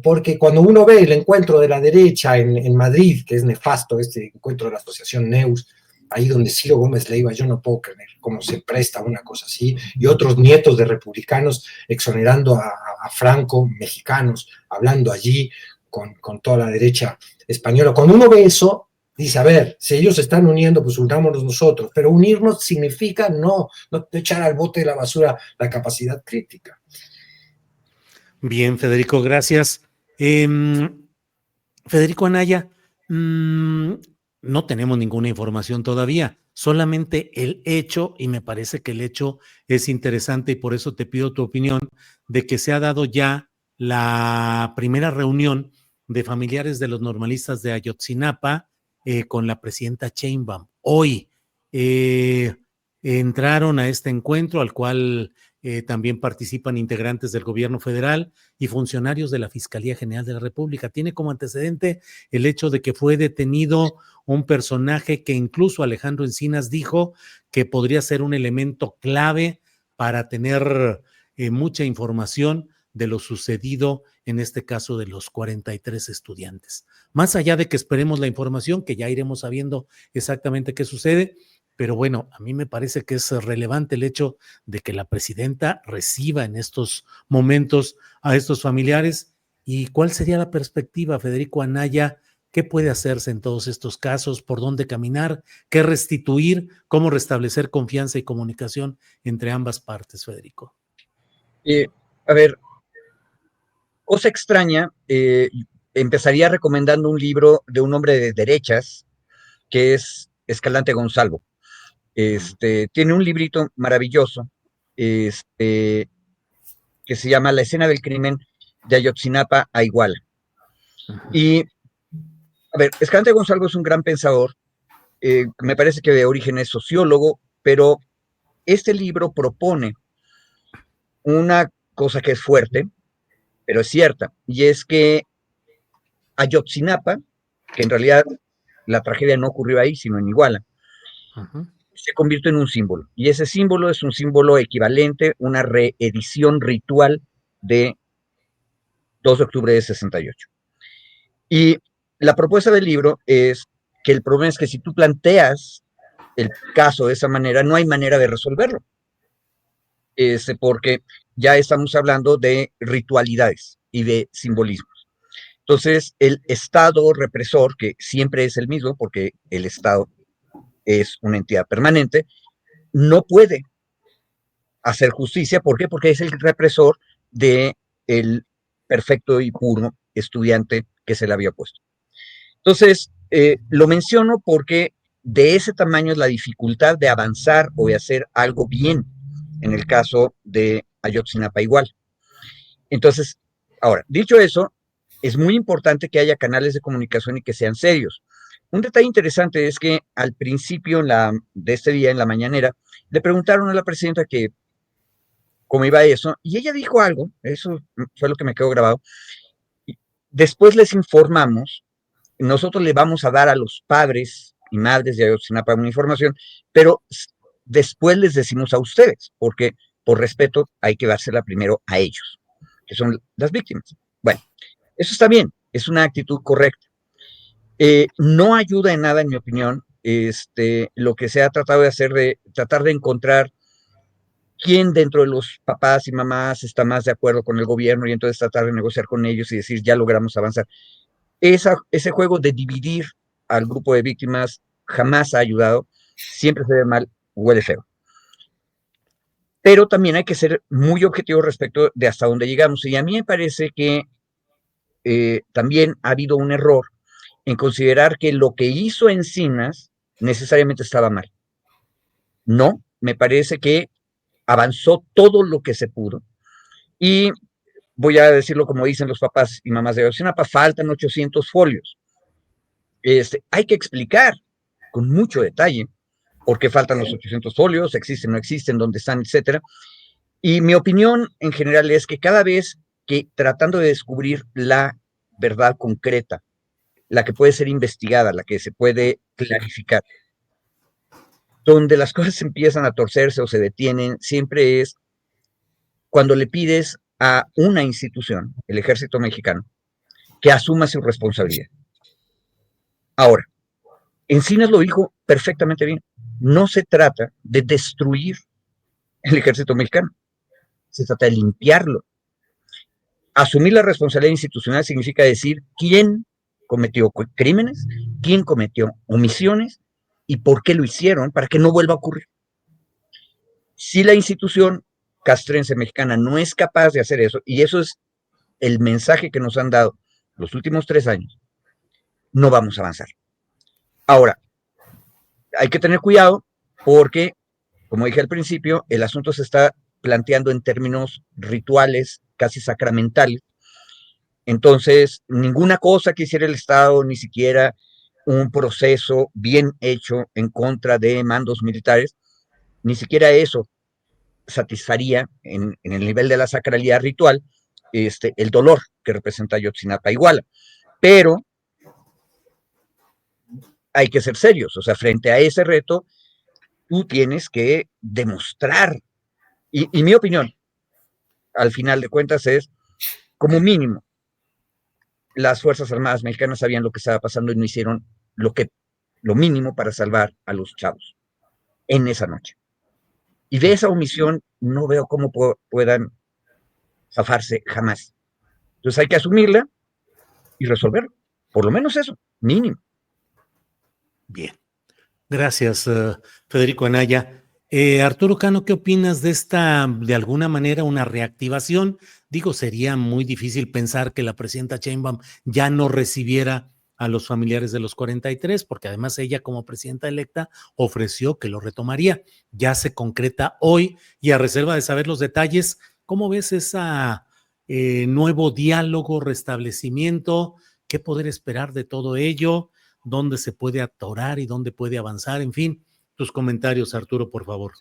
porque cuando uno ve el encuentro de la derecha en Madrid, que es nefasto este encuentro de la asociación Neus, ahí donde Ciro Gómez Leiva, yo no puedo creer cómo se presta una cosa así, y otros nietos de republicanos exonerando a Franco, mexicanos, hablando allí con toda la derecha española. Cuando uno ve eso, dice, a ver, si ellos se están uniendo, pues unámonos nosotros, pero unirnos significa no echar al bote de la basura la capacidad crítica. Bien, Federico, gracias. Federico Anaya, no tenemos ninguna información todavía, solamente el hecho, y me parece que el hecho es interesante y por eso te pido tu opinión, de que se ha dado ya la primera reunión de familiares de los normalistas de Ayotzinapa con la presidenta Sheinbaum. Hoy entraron a este encuentro al cual también participan integrantes del gobierno federal y funcionarios de la Fiscalía General de la República. Tiene como antecedente el hecho de que fue detenido un personaje que incluso Alejandro Encinas dijo que podría ser un elemento clave para tener mucha información de lo sucedido en este caso de los 43 estudiantes. Más allá de que esperemos la información, que ya iremos sabiendo exactamente qué sucede, pero bueno, a mí me parece que es relevante el hecho de que la presidenta reciba en estos momentos a estos familiares. ¿Y cuál sería la perspectiva, Federico Anaya? ¿Qué puede hacerse en todos estos casos? ¿Por dónde caminar? ¿Qué restituir? ¿Cómo restablecer confianza y comunicación entre ambas partes, Federico? A ver, cosa extraña, empezaría recomendando un libro de un hombre de derechas que es Escalante Gonzalo. Tiene un librito maravilloso que se llama La escena del crimen de Ayotzinapa a Iguala. Y, a ver, Escalante Gonzalo es un gran pensador, me parece que de origen es sociólogo, pero este libro propone una cosa que es fuerte, pero es cierta, y es que Ayotzinapa que en realidad la tragedia no ocurrió ahí, sino en Iguala, Ajá. se convirtió en un símbolo. Y ese símbolo es un símbolo equivalente, una reedición ritual de 2 de octubre de 68. Y la propuesta del libro es que el problema es que si tú planteas el caso de esa manera, no hay manera de resolverlo. Porque ya estamos hablando de ritualidades y de simbolismos. Entonces, el Estado represor, que siempre es el mismo, porque el Estado es una entidad permanente, no puede hacer justicia. ¿Por qué? Porque es el represor de el perfecto y puro estudiante que se le había puesto. Entonces, lo menciono porque de ese tamaño es la dificultad de avanzar o de hacer algo bien en el caso de Ayotzinapa igual. Entonces, ahora, dicho eso, es muy importante que haya canales de comunicación y que sean serios. Un detalle interesante es que al principio de este día, en la mañanera, le preguntaron a la presidenta que cómo iba eso, y ella dijo algo, eso fue lo que me quedó grabado. Después les informamos, nosotros le vamos a dar a los padres y madres de Ayotzinapa una información, pero después les decimos a ustedes, porque por respeto hay que dársela primero a ellos, que son las víctimas. Bueno, eso está bien, es una actitud correcta. No ayuda en nada, en mi opinión, lo que se ha tratado de hacer, de tratar de encontrar quién dentro de los papás y mamás está más de acuerdo con el gobierno y entonces tratar de negociar con ellos y decir, ya logramos avanzar. Ese juego de dividir al grupo de víctimas jamás ha ayudado, siempre se ve mal, huele feo. Pero también hay que ser muy objetivo respecto de hasta dónde llegamos. Y a mí me parece que también ha habido un error en considerar que lo que hizo Encinas necesariamente estaba mal. No, me parece que avanzó todo lo que se pudo. Y voy a decirlo como dicen los papás y mamás de Ayotzinapa, faltan 800 folios. Hay que explicar con mucho detalle por qué faltan los 800 folios, existen, no existen, dónde están, etcétera. Y mi opinión en general es que cada vez que tratando de descubrir la verdad concreta, la que puede ser investigada, la que se puede clarificar, donde las cosas empiezan a torcerse o se detienen, siempre es cuando le pides a una institución, el Ejército Mexicano, que asuma su responsabilidad. Ahora, Encinas lo dijo perfectamente bien. No se trata de destruir el Ejército Mexicano, se trata de limpiarlo. Asumir la responsabilidad institucional significa decir quién cometió crímenes, quién cometió omisiones y por qué lo hicieron para que no vuelva a ocurrir. Si la institución castrense mexicana no es capaz de hacer eso, y eso es el mensaje que nos han dado los últimos 3 años, no vamos a avanzar. Ahora, hay que tener cuidado porque, como dije al principio, el asunto se está planteando en términos rituales, casi sacramentales. Entonces, ninguna cosa que hiciera el Estado, ni siquiera un proceso bien hecho en contra de mandos militares, ni siquiera eso satisfaría en el nivel de la sacralidad ritual el dolor que representa Ayotzinapa Iguala. Pero hay que ser serios, o sea, frente a ese reto, tú tienes que demostrar, y mi opinión, al final de cuentas, es, como mínimo, las Fuerzas Armadas mexicanas sabían lo que estaba pasando y no hicieron lo mínimo para salvar a los chavos en esa noche. Y de esa omisión no veo cómo puedan zafarse jamás. Entonces hay que asumirla y resolverlo. Por lo menos eso, mínimo. Bien. Gracias, Federico Anaya. Arturo Cano, ¿qué opinas de esta, de alguna manera, una reactivación? Digo, sería muy difícil pensar que la presidenta Sheinbaum ya no recibiera a los familiares de los 43, porque además ella como presidenta electa ofreció que lo retomaría. Ya se concreta hoy y a reserva de saber los detalles, ¿cómo ves esa nuevo diálogo, restablecimiento? ¿Qué poder esperar de todo ello? ¿Dónde se puede atorar y dónde puede avanzar? En fin, tus comentarios, Arturo, por favor.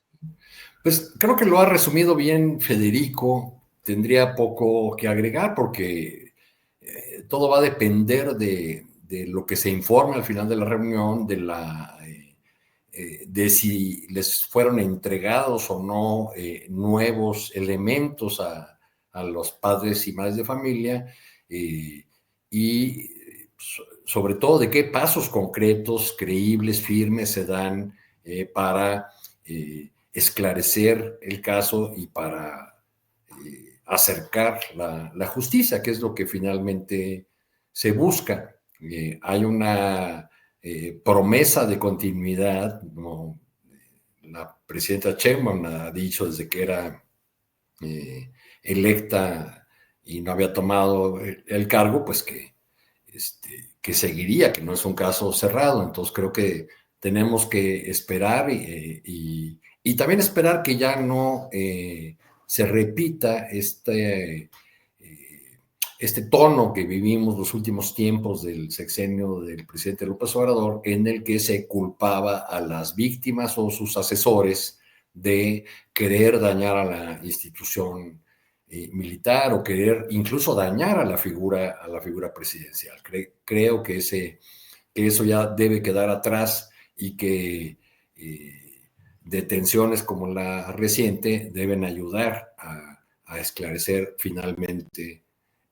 Pues creo que lo ha resumido bien Federico. Tendría poco que agregar porque todo va a depender de de lo que se informa al final de la reunión, de si les fueron entregados o no nuevos elementos a los padres y madres de familia, y sobre todo de qué pasos concretos, creíbles, firmes se dan para esclarecer el caso y para acercar la justicia, que es lo que finalmente se busca. Hay una promesa de continuidad, como la presidenta Sheinbaum ha dicho desde que era electa y no había tomado el cargo, pues que seguiría, que no es un caso cerrado. Entonces creo que tenemos que esperar y también esperar que ya no se repita este tono que vivimos los últimos tiempos del sexenio del presidente López Obrador, en el que se culpaba a las víctimas o sus asesores de querer dañar a la institución militar o querer incluso dañar a la figura presidencial. Creo que eso ya debe quedar atrás y que detenciones como la reciente deben ayudar a esclarecer finalmente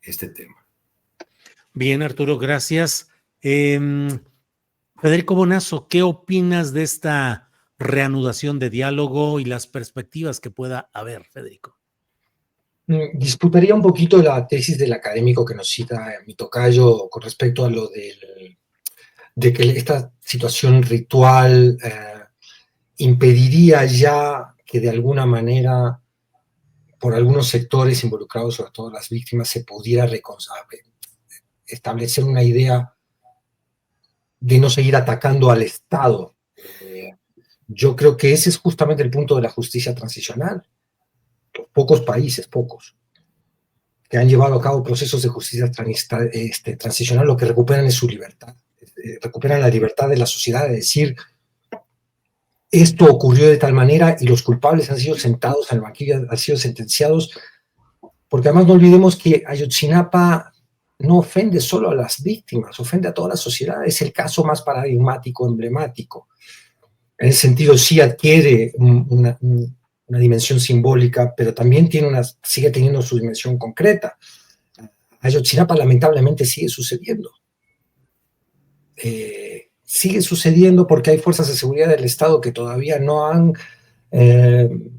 este tema. Bien, Arturo, gracias. Federico Bonazo, ¿qué opinas de esta reanudación de diálogo y las perspectivas que pueda haber, Federico? Disputaría un poquito la tesis del académico que nos cita mi tocayo con respecto a lo de que esta situación ritual impediría ya que de alguna manera por algunos sectores involucrados, sobre todo las víctimas, se pudiera establecer una idea de no seguir atacando al Estado. Yo creo que ese es justamente el punto de la justicia transicional. Pocos países, que han llevado a cabo procesos de justicia transicional, lo que recuperan es su libertad. Recuperan la libertad de la sociedad de decir, esto ocurrió de tal manera y los culpables han sido sentados en el banquillo, han sido sentenciados, porque además no olvidemos que Ayotzinapa no ofende solo a las víctimas, ofende a toda la sociedad. Es el caso más paradigmático, emblemático. En ese sentido sí adquiere una dimensión simbólica, pero también sigue teniendo su dimensión concreta. Ayotzinapa lamentablemente sigue sucediendo. Sigue sucediendo porque hay fuerzas de seguridad del Estado que todavía no han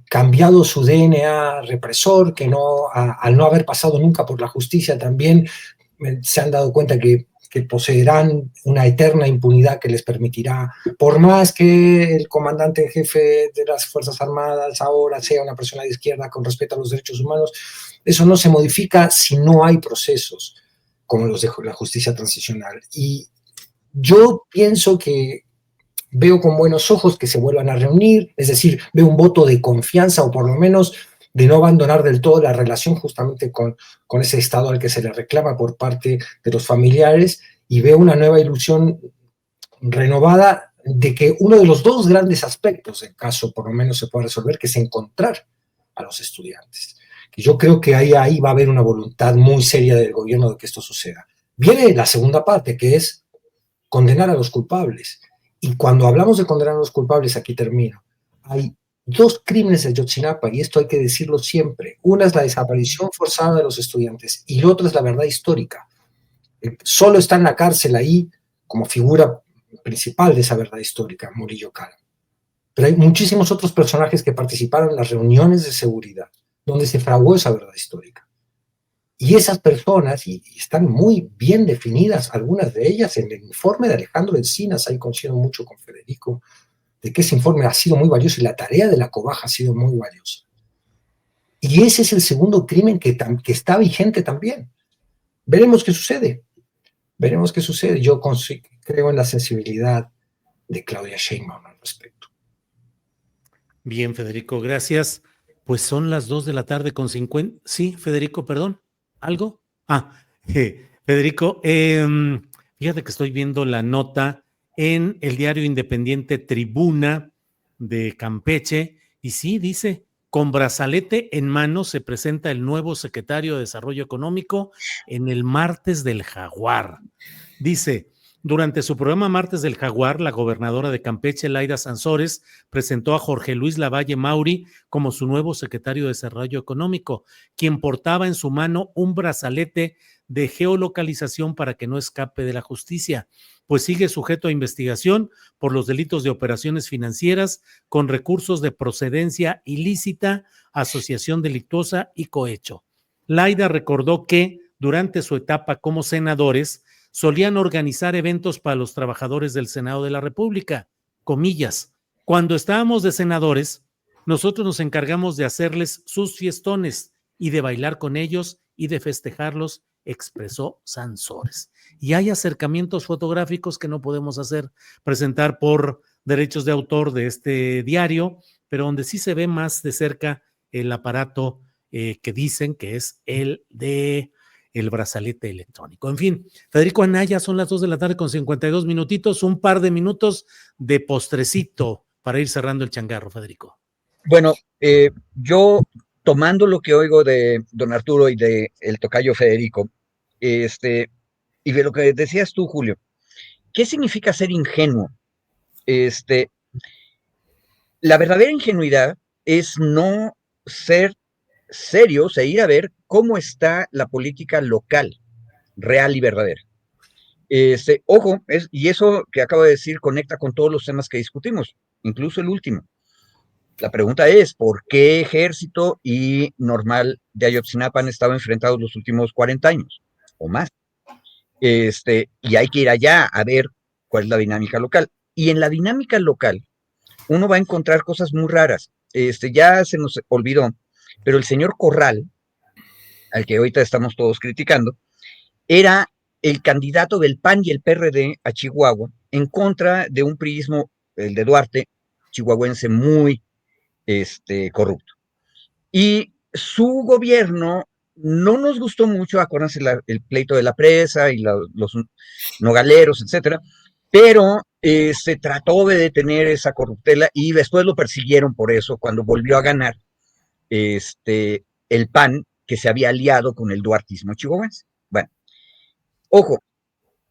cambiado su DNA represor, que al no haber pasado nunca por la justicia también se han dado cuenta que poseerán una eterna impunidad que les permitirá, por más que el comandante en jefe de las Fuerzas Armadas ahora sea una persona de izquierda con respeto a los derechos humanos, eso no se modifica si no hay procesos como los de la justicia transicional. Y yo pienso que veo con buenos ojos que se vuelvan a reunir, es decir, veo un voto de confianza o por lo menos de no abandonar del todo la relación justamente con ese Estado al que se le reclama por parte de los familiares, y veo una nueva ilusión renovada de que uno de los dos grandes aspectos del caso por lo menos se pueda resolver, que es encontrar a los estudiantes. Que yo creo que ahí va a haber una voluntad muy seria del gobierno de que esto suceda. Viene la segunda parte, que es condenar a los culpables. Y cuando hablamos de condenar a los culpables, aquí termino, hay dos crímenes de Ayotzinapa, y esto hay que decirlo siempre. Una es la desaparición forzada de los estudiantes y la otra es la verdad histórica. Solo está en la cárcel ahí como figura principal de esa verdad histórica, Murillo Karam. Pero hay muchísimos otros personajes que participaron en las reuniones de seguridad donde se fraguó esa verdad histórica. Y esas personas, y están muy bien definidas, algunas de ellas, en el informe de Alejandro Encinas, ahí coincido mucho con Federico, de que ese informe ha sido muy valioso y la tarea de la COBAJ ha sido muy valiosa. Y ese es el segundo crimen que está vigente también. Veremos qué sucede. Veremos qué sucede. Yo creo en la sensibilidad de Claudia Sheinbaum al respecto. Bien, Federico, gracias. Pues son las 2:50 p.m. Sí, Federico, perdón. ¿Algo? Federico, fíjate que estoy viendo la nota en el diario independiente Tribuna de Campeche, y sí, dice, con brazalete en mano se presenta el nuevo secretario de Desarrollo Económico en el martes del Jaguar. Dice, Durante su programa Martes del Jaguar, la gobernadora de Campeche, Laida Sansores, presentó a Jorge Luis Lavalle Mauri como su nuevo secretario de Desarrollo Económico, quien portaba en su mano un brazalete de geolocalización para que no escape de la justicia, pues sigue sujeto a investigación por los delitos de operaciones financieras con recursos de procedencia ilícita, asociación delictuosa y cohecho. Laida recordó que, durante su etapa como senadores, solían organizar eventos para los trabajadores del Senado de la República, comillas. Cuando estábamos de senadores, nosotros nos encargamos de hacerles sus fiestones y de bailar con ellos y de festejarlos, expresó Sansores. Y hay acercamientos fotográficos que no podemos presentar por derechos de autor de este diario, pero donde sí se ve más de cerca el aparato que dicen que es el de el brazalete electrónico. En fin, Federico Anaya, son las 2 de la tarde con 52 minutitos, un par de minutos de postrecito para ir cerrando el changarro, Federico. Bueno, yo tomando lo que oigo de don Arturo y de el tocayo Federico, y de lo que decías tú, Julio, ¿qué significa ser ingenuo? La verdadera ingenuidad es no ser serios e ir a ver cómo está la política local, real y verdadera. Ojo, y eso que acabo de decir conecta con todos los temas que discutimos, incluso el último. La pregunta es, ¿por qué Ejército y Normal de Ayotzinapa han estado enfrentados los últimos 40 años o más? Y hay que ir allá a ver cuál es la dinámica local. Y en la dinámica local, uno va a encontrar cosas muy raras. Ya se nos olvidó, pero el señor Corral, al que ahorita estamos todos criticando, era el candidato del PAN y el PRD a Chihuahua en contra de un priismo, el de Duarte, chihuahuense muy corrupto. Y su gobierno no nos gustó mucho, acuérdense el pleito de la presa y los nogaleros, etcétera, pero se trató de detener esa corruptela y después lo persiguieron por eso cuando volvió a ganar el PAN, que se había aliado con el duartismo chihuahuense. Bueno, ojo,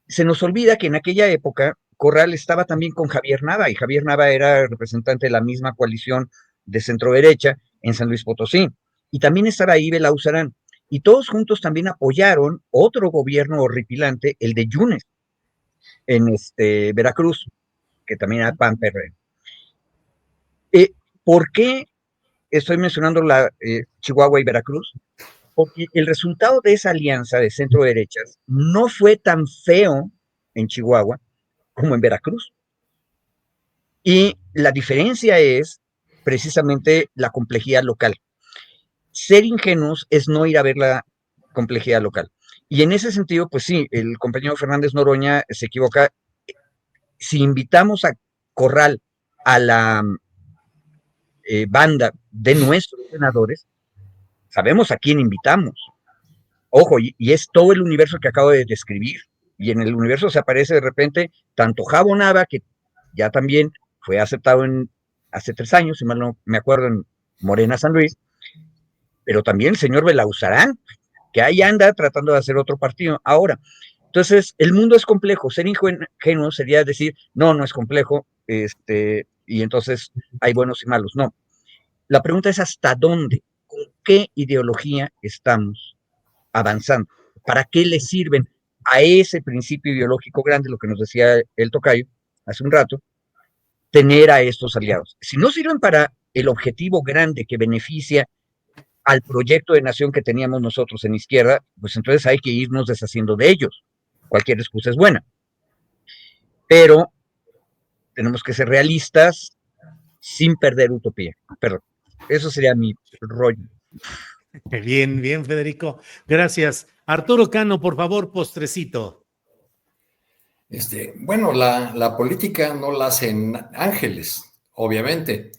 se nos olvida que en aquella época Corral estaba también con Javier Nava, y Javier Nava era representante de la misma coalición de centro-derecha en San Luis Potosí, y también estaba ahí Belauzarán, y todos juntos también apoyaron otro gobierno horripilante, el de Yunes, en Veracruz, que también era PAN-PRD. ¿Por qué estoy mencionando Chihuahua y Veracruz? Porque el resultado de esa alianza de centro-derechas no fue tan feo en Chihuahua como en Veracruz. Y la diferencia es precisamente la complejidad local. Ser ingenuos es no ir a ver la complejidad local. Y en ese sentido, pues sí, el compañero Fernández Noroña se equivoca. Si invitamos a Corral a la banda de nuestros senadores, sabemos a quién invitamos. Ojo, y es todo el universo que acabo de describir. Y en el universo se aparece de repente tanto Jabo Nava, que ya también fue aceptado hace 3 años, si mal no me acuerdo, en Morena San Luis, pero también el señor Belauzarán, que ahí anda tratando de hacer otro partido. Ahora, entonces, el mundo es complejo. Ser ingenuo sería decir, no es complejo, y entonces hay buenos y malos. No. La pregunta es hasta dónde, con qué ideología estamos avanzando. ¿Para qué le sirven a ese principio ideológico grande, lo que nos decía el tocayo hace un rato, tener a estos aliados? Si no sirven para el objetivo grande que beneficia al proyecto de nación que teníamos nosotros en izquierda, pues entonces hay que irnos deshaciendo de ellos. Cualquier excusa es buena. Pero tenemos que ser realistas sin perder utopía. Perdón, eso sería mi rollo. Bien, bien, Federico. Gracias. Arturo Cano, por favor, postrecito. Bueno, la política no la hacen ángeles, obviamente,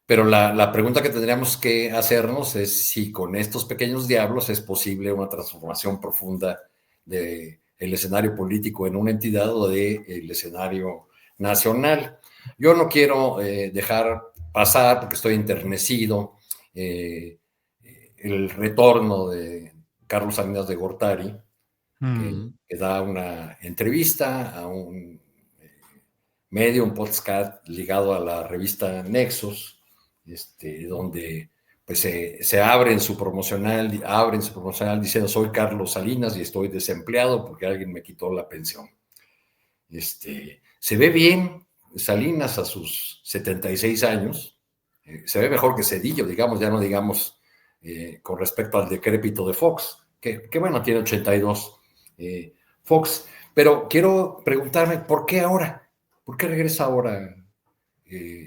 pero la pregunta que tendríamos que hacernos es si con estos pequeños diablos es posible una transformación profunda del escenario político en una entidad o del escenario nacional. Yo no quiero dejar pasar, porque estoy enternecido, el retorno de Carlos Salinas de Gortari, que da una entrevista a un medio, un podcast ligado a la revista Nexos, donde pues se abren su promocional diciendo: soy Carlos Salinas y estoy desempleado porque alguien me quitó la pensión. Se ve bien Salinas a sus 76 años, se ve mejor que Zedillo, digamos, ya no digamos con respecto al decrépito de Fox, que bueno, tiene 82 Fox, pero quiero preguntarme, ¿por qué ahora? ¿Por qué regresa ahora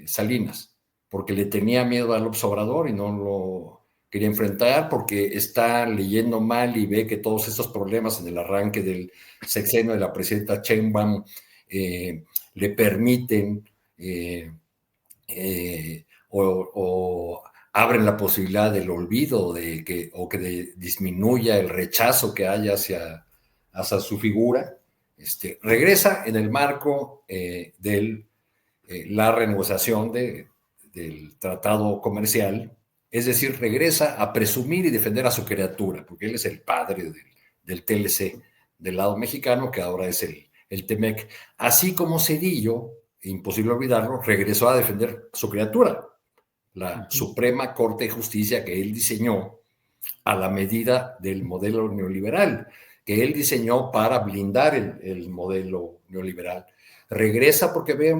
Salinas? Porque le tenía miedo a López Obrador y no lo quería enfrentar, porque está leyendo mal y ve que todos estos problemas en el arranque del sexenio de la presidenta Sheinbaum le permiten o abren la posibilidad del olvido o que disminuya el rechazo que haya hacia su figura. Regresa en el marco de la renegociación del tratado comercial, es decir, regresa a presumir y defender a su criatura, porque él es el padre del TLC del lado mexicano, que ahora es el TEMEC, así como Zedillo, imposible olvidarlo, regresó a defender a su criatura, la Suprema Corte de Justicia que él diseñó a la medida del modelo neoliberal, que él diseñó para blindar el modelo neoliberal. Regresa porque ve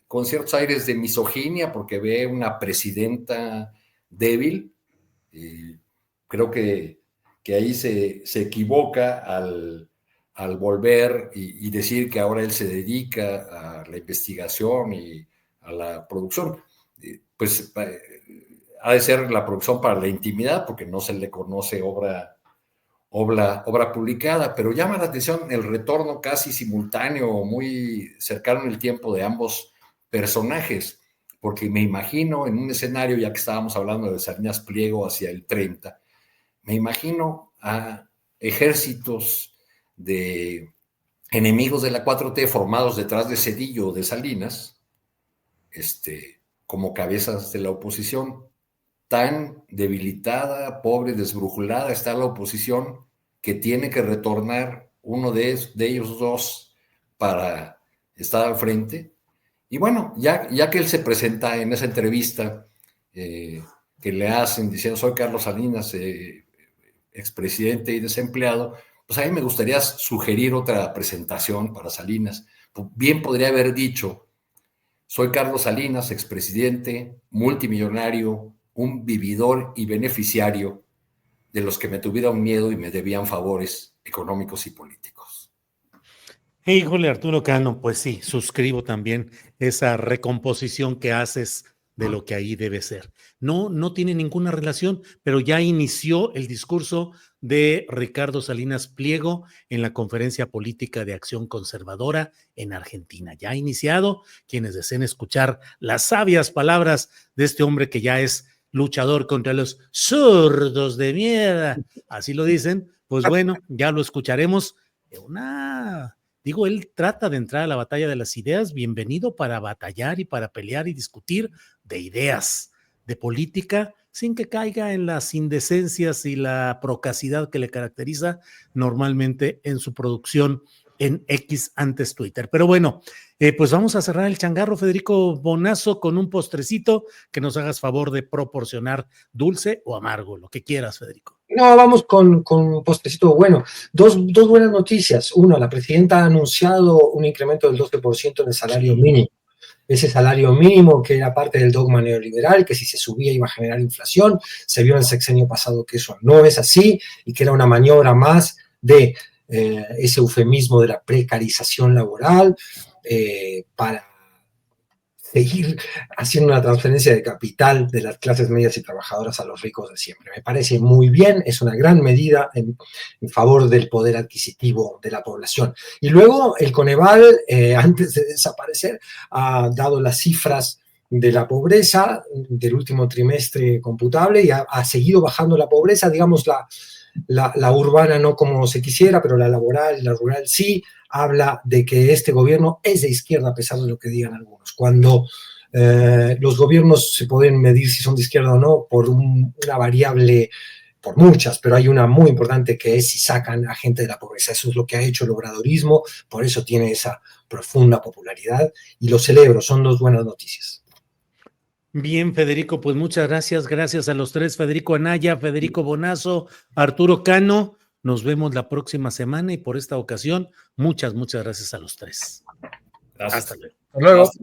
con ciertos aires de misoginia, porque ve una presidenta débil. Creo que ahí se equivoca al volver y decir que ahora él se dedica a la investigación y a la producción. Pues ha de ser la producción para la intimidad, porque no se le conoce obra publicada, pero llama la atención el retorno casi simultáneo, muy cercano en el tiempo de ambos personajes, porque me imagino en un escenario, ya que estábamos hablando de Salinas Pliego hacia el 30, me imagino a ejércitos de enemigos de la 4T formados detrás de Zedillo o de Salinas, como cabezas de la oposición. Tan debilitada, pobre, desbrujulada está la oposición que tiene que retornar uno de ellos dos para estar al frente. Y bueno, ya que él se presenta en esa entrevista que le hacen diciendo: soy Carlos Salinas, expresidente y desempleado, pues a mí me gustaría sugerir otra presentación para Salinas. Bien podría haber dicho: soy Carlos Salinas, expresidente, multimillonario, un vividor y beneficiario de los que me tuvieron miedo y me debían favores económicos y políticos. Híjole, Arturo Cano, pues sí, suscribo también esa recomposición que haces de lo que ahí debe ser. No tiene ninguna relación, pero ya inició el discurso de Ricardo Salinas Pliego en la Conferencia Política de Acción Conservadora en Argentina. Ya ha iniciado. Quienes deseen escuchar las sabias palabras de este hombre que ya es luchador contra los zurdos de mierda, así lo dicen, pues bueno, ya lo escucharemos. Él trata de entrar a la batalla de las ideas, bienvenido para batallar y para pelear y discutir de ideas, de política, sin que caiga en las indecencias y la procacidad que le caracteriza normalmente en su producción en X, antes Twitter. Pero bueno, pues vamos a cerrar el changarro, Federico Bonazo, con un postrecito que nos hagas favor de proporcionar, dulce o amargo, lo que quieras, Federico. No, vamos con un postrecito bueno. Dos buenas noticias. Uno, la presidenta ha anunciado un incremento del 12% en el salario mínimo. Ese salario mínimo que era parte del dogma neoliberal, que si se subía iba a generar inflación, se vio en el sexenio pasado que eso no es así y que era una maniobra más de ese eufemismo de la precarización laboral para seguir haciendo una transferencia de capital de las clases medias y trabajadoras a los ricos de siempre. Me parece muy bien, es una gran medida en favor del poder adquisitivo de la población. Y luego el Coneval, antes de desaparecer, ha dado las cifras de la pobreza del último trimestre computable y ha seguido bajando la pobreza, digamos la urbana no como se quisiera, pero la laboral y la rural sí. Habla de que este gobierno es de izquierda a pesar de lo que digan algunos. Cuando los gobiernos se pueden medir si son de izquierda o no por una variable por muchas, pero hay una muy importante que es si sacan a gente de la pobreza. Eso es lo que ha hecho el obradorismo, por eso tiene esa profunda popularidad y lo celebro, son dos buenas noticias. Bien, Federico, pues muchas gracias. Gracias a los tres, Federico Anaya, Federico Bonazo, Arturo Cano. Nos vemos la próxima semana y por esta ocasión, muchas gracias a los tres. Gracias. Hasta luego. Hasta luego.